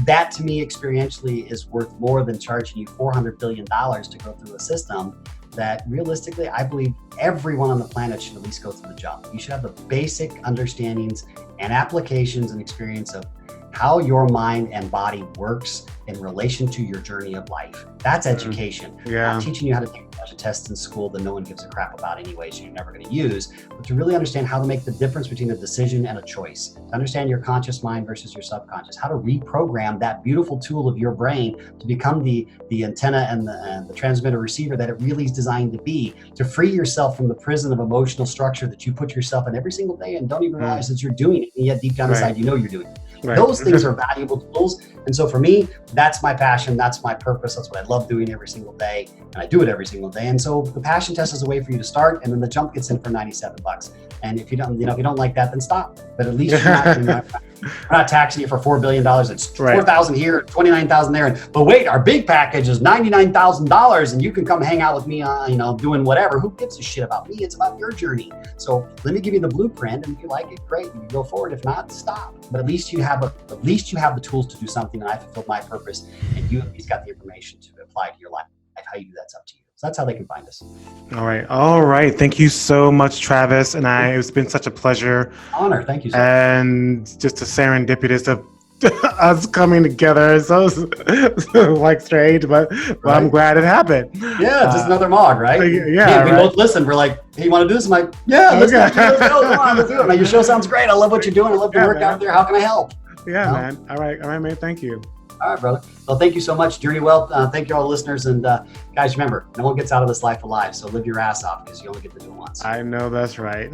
That to me, experientially, is worth more than charging you $400 billion to go through a system that realistically, I believe everyone on the planet should at least go through the jump. You should have the basic understandings and applications and experience of how your mind and body works in relation to your journey of life. That's education. Not teaching you how to take a bunch of tests in school that no one gives a crap about anyway, so you're never going to use, but to really understand how to make the difference between a decision and a choice, to understand your conscious mind versus your subconscious, how to reprogram that beautiful tool of your brain to become the antenna and the transmitter receiver that it really is designed to be, to free yourself from the prison of emotional structure that you put yourself in every single day and don't even realize that you're doing it, and yet deep down inside you're doing it. Right. Those things are valuable tools. And so for me, that's my passion. That's my purpose. That's what I love doing every single day. And I do it every single day. And so the passion test is a way for you to start. And then the jump gets in for $97. And if you don't like that, then stop. But at least we're not taxing you for $4 billion. It's $4,000 here, $29,000 there. But wait, our big package is $99,000 and you can come hang out with me on, doing whatever. Who gives a shit about me? It's about your journey. So let me give you the blueprint, and if you like it, great. You can go forward. If not, stop. But at least you have the tools to do something, and I fulfilled my purpose, and you at least got the information to apply to your life. How you do that's up to you. So that's how they can find us. All right. Thank you so much, Travis. And it's been such a pleasure. Honor. Thank you, sir. And just a serendipitous of us coming together. So like strange, but I'm glad it happened. Yeah, just another mog, right? Yeah. We both listened. We're like, hey, you want to do this? I'm like, yeah, let's go. Come on, let's do it. Man, your show sounds great. I love what you're doing. I love your work out there. How can I help? Yeah, man. All right, man. Thank you. All right, brother. Well, thank you so much. Journey well. Thank you all the listeners. And guys, remember, no one gets out of this life alive. So live your ass off because you only get to do it once. I know that's right.